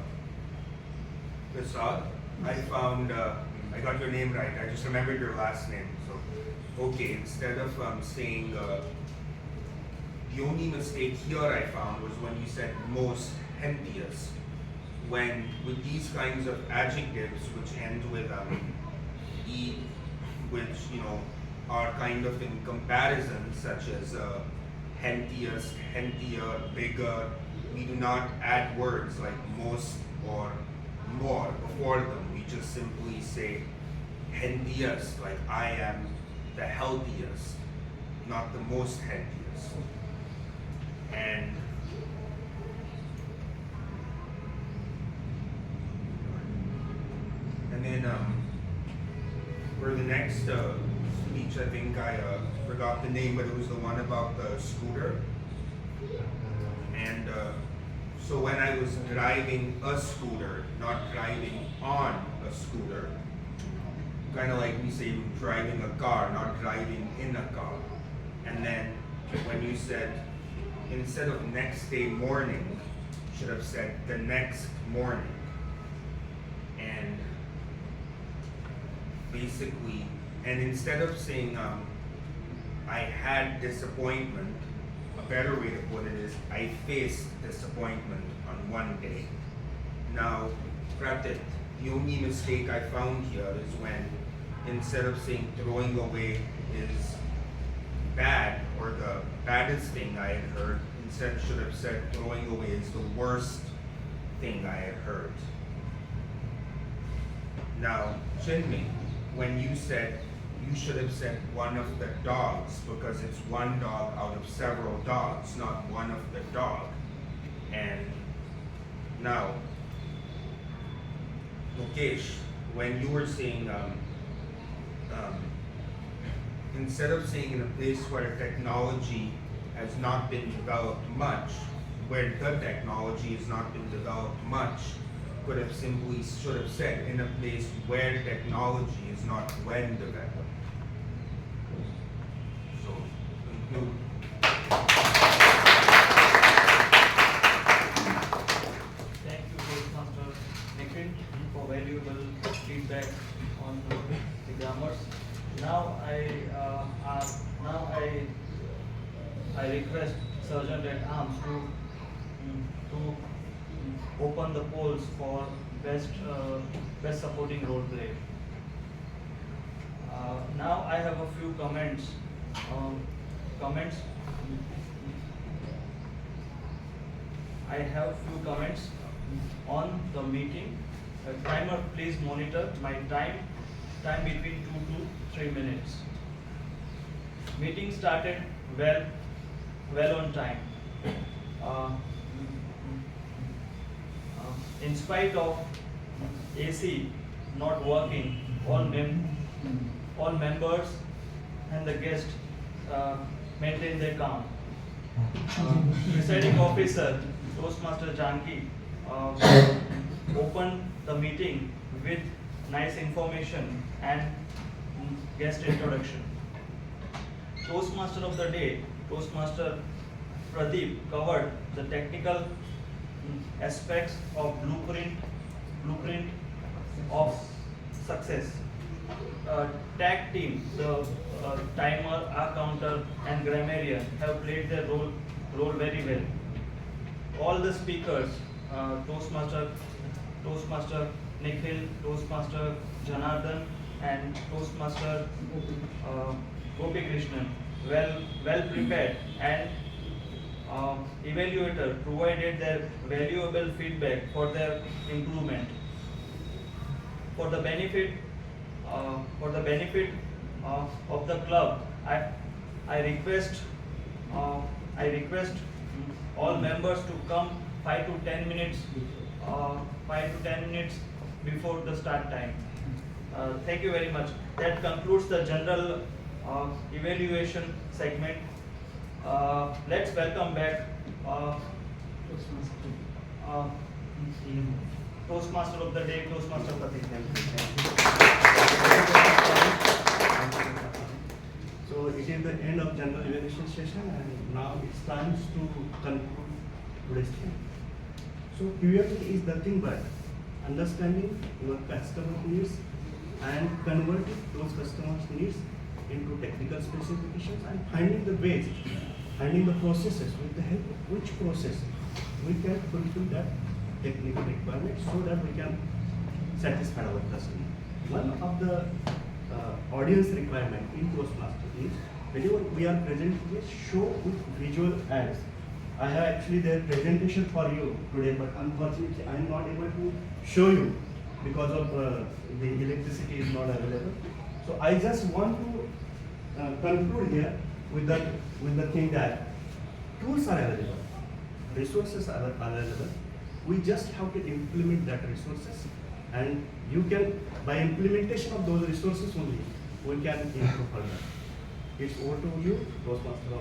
Prasad, I found, I got your name right. I just remembered your last name. So, okay, instead of saying, the only mistake here I found was when you said most hentiest. When with these kinds of adjectives which end with e, which are kind of in comparison, such as hentiest, hentier, bigger, we do not add words like most or more before them. We just simply say healthiest, like I am the healthiest, not the most healthiest. And then for the next speech, I think I forgot the name, but it was the one about the scooter. And so when I was driving a scooter, not driving on a scooter, kind of like we say driving a car, not driving in a car. And then when you said, instead of next day morning, should have said the next morning. And basically, and instead of saying I had disappointment, a better way to put it is I faced disappointment on one day. Now, Pratit, the only mistake I found here is when instead of saying throwing away is bad or the baddest thing I had heard, instead should have said throwing away is the worst thing I had heard. Now, Chinmay, when you said you should have said one of the dogs because it's one dog out of several dogs, not one of the dog. And now, Mukesh, when you were saying, instead of saying in a place where technology has not been developed much, where the technology has not been developed much, could have simply should have said in a place where technology is not when developed. So conclude. Thank you, Toastmaster Nikhil, for valuable feedback on the grammars. Now I request Sergeant at Arms to open the polls for best supporting role play. Now I have a few comments. I have few comments on the meeting. Timer, please monitor my time between 2 to 3 minutes. Meeting started well on time. In spite of AC not working, all members and the guests maintained their calm. Presiding officer, Toastmaster Janki, opened the meeting with nice information and guest introduction. Toastmaster of the day, Toastmaster Pradeep, covered the technical aspects of blueprint of success. Tag team, the timer, counter, and grammarian have played their role very well. All the speakers, Toastmaster Nikhil, Toastmaster Janardhan, and Toastmaster Gopi Krishnan, well prepared, and evaluator provided their valuable feedback for their improvement. For the benefit of the club, I request all members to come 5 to 10 minutes before the start time. Thank you very much. That concludes the general evaluation segment. Let's welcome back Toastmaster of the day, Toastmaster Pratik. So it is the end of general evaluation session, and now it's time to conclude today's thing. So QFD is nothing but understanding your customer needs and converting those customers' needs into technical specifications and finding the ways, finding the processes with the help of which process we can fulfill that technical requirement so that we can satisfy our customer. One of the audience requirement in Toastmaster is whenever we are presenting, show with visual aids. I have actually their presentation for you today, but unfortunately I am not able to show you because of the electricity is not available. So I just want to conclude here with the thing that tools are available, resources are available. We just have to implement that resources, and you can, by implementation of those resources only, we can improve further. It's over to you, Toastmaster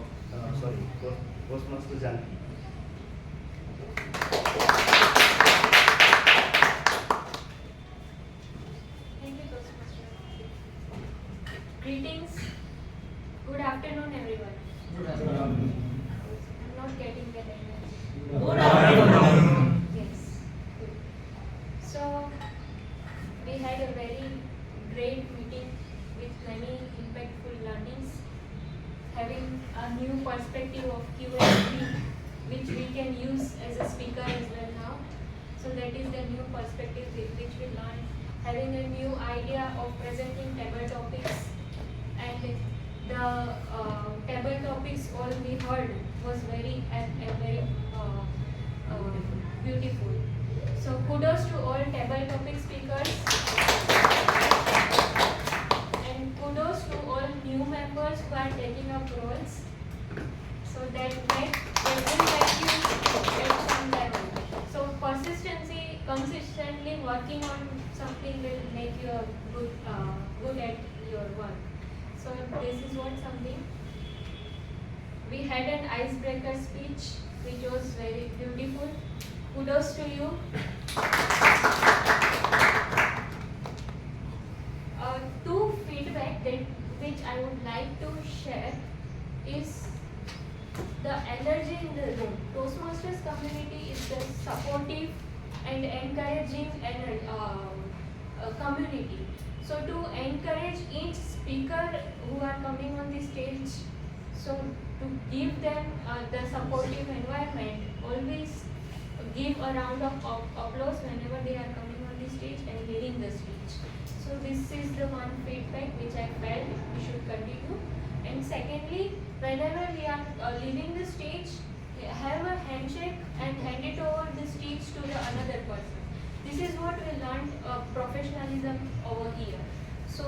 Janki. Thank you, Toastmaster. Greetings. Good afternoon, everyone. Good afternoon. I'm not getting that energy. Good afternoon. Yes. Good. So, we had a very great meeting with many impactful learnings, having a new perspective of QFD, which we can use as a speaker as well now. So that is the new perspective which we learned. Having a new idea of presenting table topics, and the table topics all we heard was very beautiful. So kudos to all table topic speakers, and kudos to all new members who are taking up roles. So that will make you at some level. So persistency, consistently working on something will make you a good at your work. So this is what something. We had an icebreaker speech which was very beautiful. Kudos to you. Two feedback that which I would like to share is the energy in the room. Toastmasters community is the supportive and encouraging community. So to encourage each speaker who are coming on the stage, so to give them the supportive environment, always give a round of applause whenever they are coming on the stage and leading the speech. So this is the one feedback which I felt we should continue. And secondly, whenever we are leaving the stage, have a handshake and hand it over the stage to the another person. This is what we learned professionalism over here. So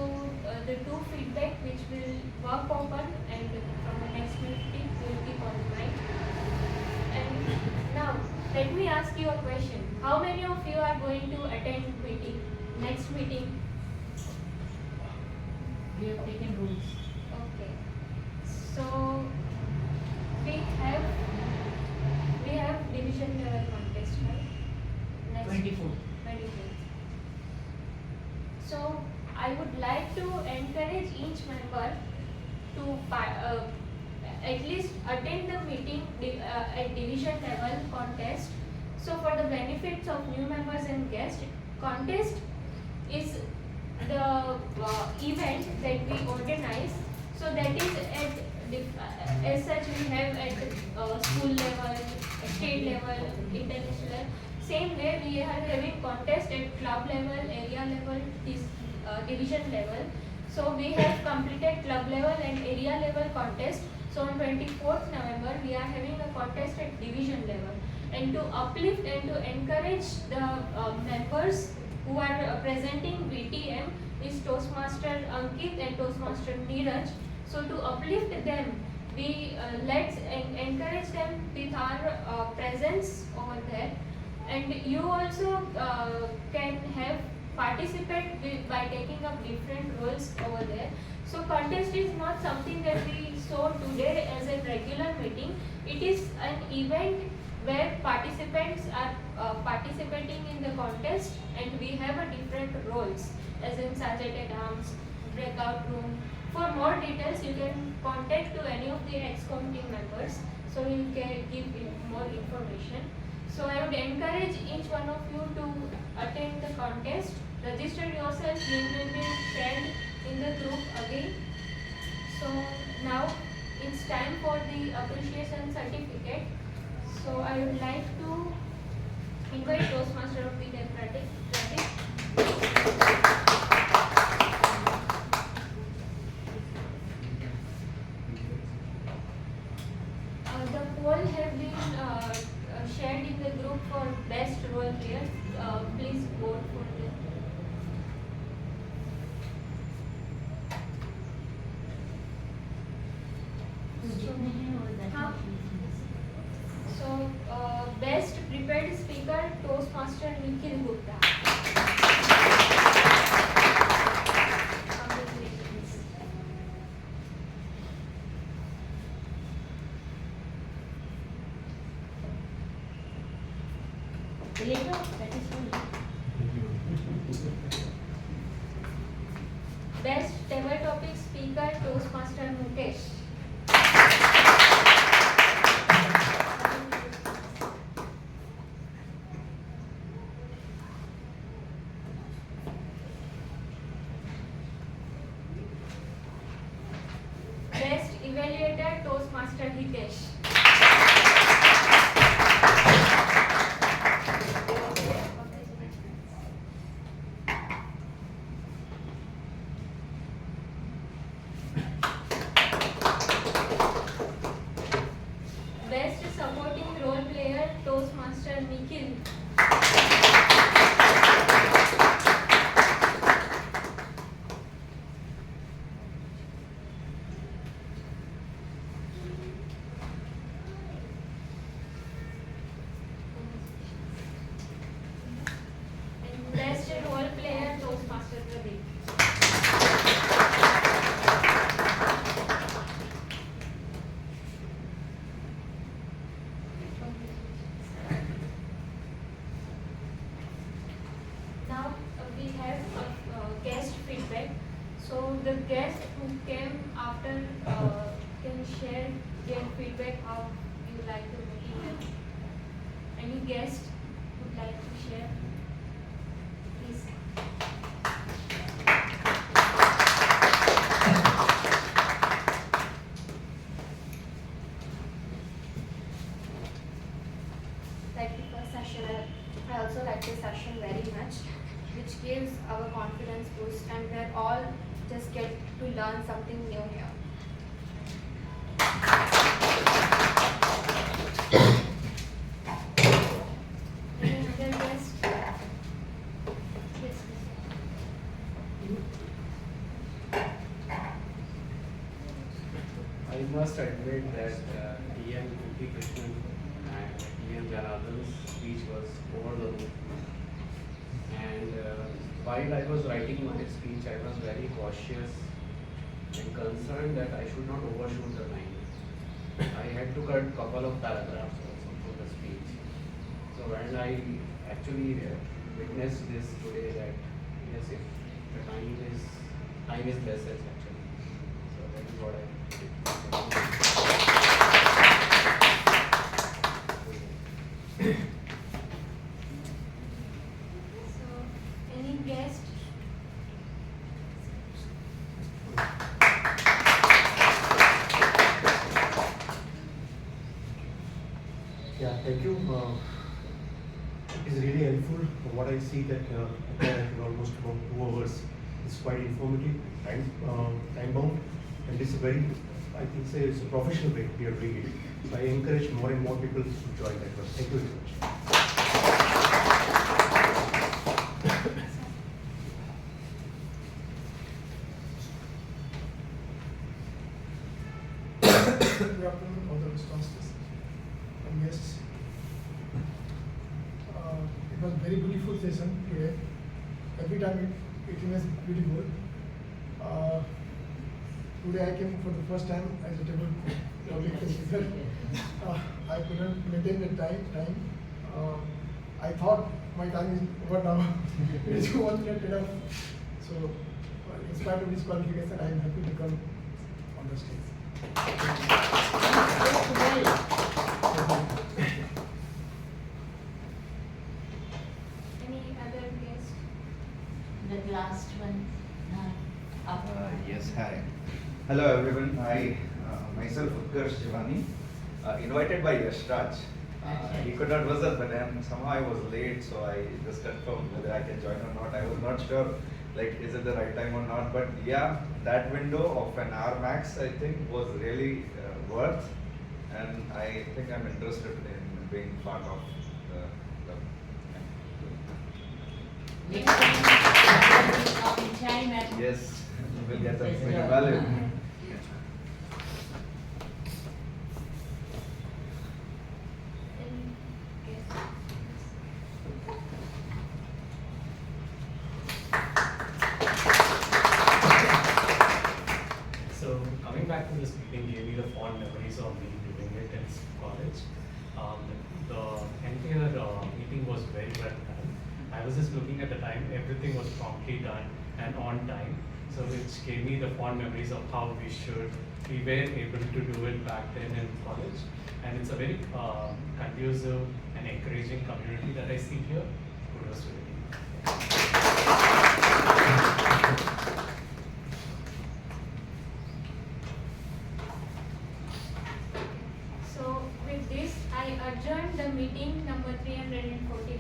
the two feedback which will work upon, and from the next meeting will keep on mind. And now let me ask you a question. How many of you are going to attend next meeting? We have taken rules. Okay. So we have division level contest, right? Next 24. 24. So I would like to encourage each member to at least attend the meeting at division level contest. So for the benefits of new members and guests, contest is the event that we organize. So that is as such we have at school level, state level, international. Same way we are having contest at club level, area level, division level. So we have completed club level and area level contest. So on 24th November we are having a contest at division level. And to uplift and to encourage the members who are presenting VTM is Toastmaster Ankit and Toastmaster Neeraj. So to uplift them, we let's encourage them with our presence over there. And you also can have participate by taking up different roles over there. So contest is not something that we saw today as a regular meeting. It is an event where participants are participating in the contest, and we have a different roles as in sergeant at arms, breakout room. For more details, you can contact to any of the EXCOM team members, so you can give more information. So I would encourage each one of you to attend the contest. Register yourself, link will be shared in the group again. So now it's time for the appreciation certificate. So I would like to invite Toastmaster of the Democratic the poll have been shared in the group for best role player. Please vote for them. So, best prepared speaker, Toastmaster Nikhil Gupta. Congratulations. Best table topic speaker, Toastmaster Mukesh. Best evaluator, Toastmaster Hitesh. Best supporting role player, Toastmaster Nikhil. And best role player, Toastmaster Pradeep. Now we have guest feedback. So the guests who came after can share their feedback how you like the meeting. Any guest would like to share? Please. Like the first session, I also like this session very much, which gives our confidence boost, and we're all just get to learn something new here. Any other guest? Yes, I must admit that TM Kuki Krishnan and TM Janardhan's speech was over the roof. And while I was writing my speech, I was very cautious and concerned that I should not overshoot the line. I had to cut couple of paragraphs also from the speech. So when I actually witnessed this today, that yes, if the time is precious actually. So that is what I So, any guest? Yeah, thank you. It is really helpful. What I see that almost about 2 hours is quite informative and time bound, and it's a very, I think, it's a professional way we are doing it. So I encourage more and more people to join that one. Thank you very much. Good afternoon, all the responses and guests. It was very beautiful session today, every time it remains beautiful. Today I came for the first time as a table topic speaker. I couldn't maintain the time. I thought my time is over now. It is 1 minute enough. So, in spite of this qualification, I am happy to come on the stage. Any other guest? The last one. Yes, hi. Hello everyone. I myself Utkarsh Jivani, invited by Yashraj. He could not visit, but then somehow I was late, so I just confirmed whether I can join or not. I was not sure, like, is it the right time or not? But yeah, that window of an hour max, I think, was really worth, and I think I'm interested in being part of the yes, we'll get something value. So coming back to this meeting gave me the fond memories of me doing it in college. The entire meeting was very well done. I was just looking at the time, everything was promptly done and on time. So which gave me the fond memories of how we were able to do it back then in college. And it's a very conducive and encouraging community that I see here. Kudos to the team. So with this, I adjourn the meeting number 314.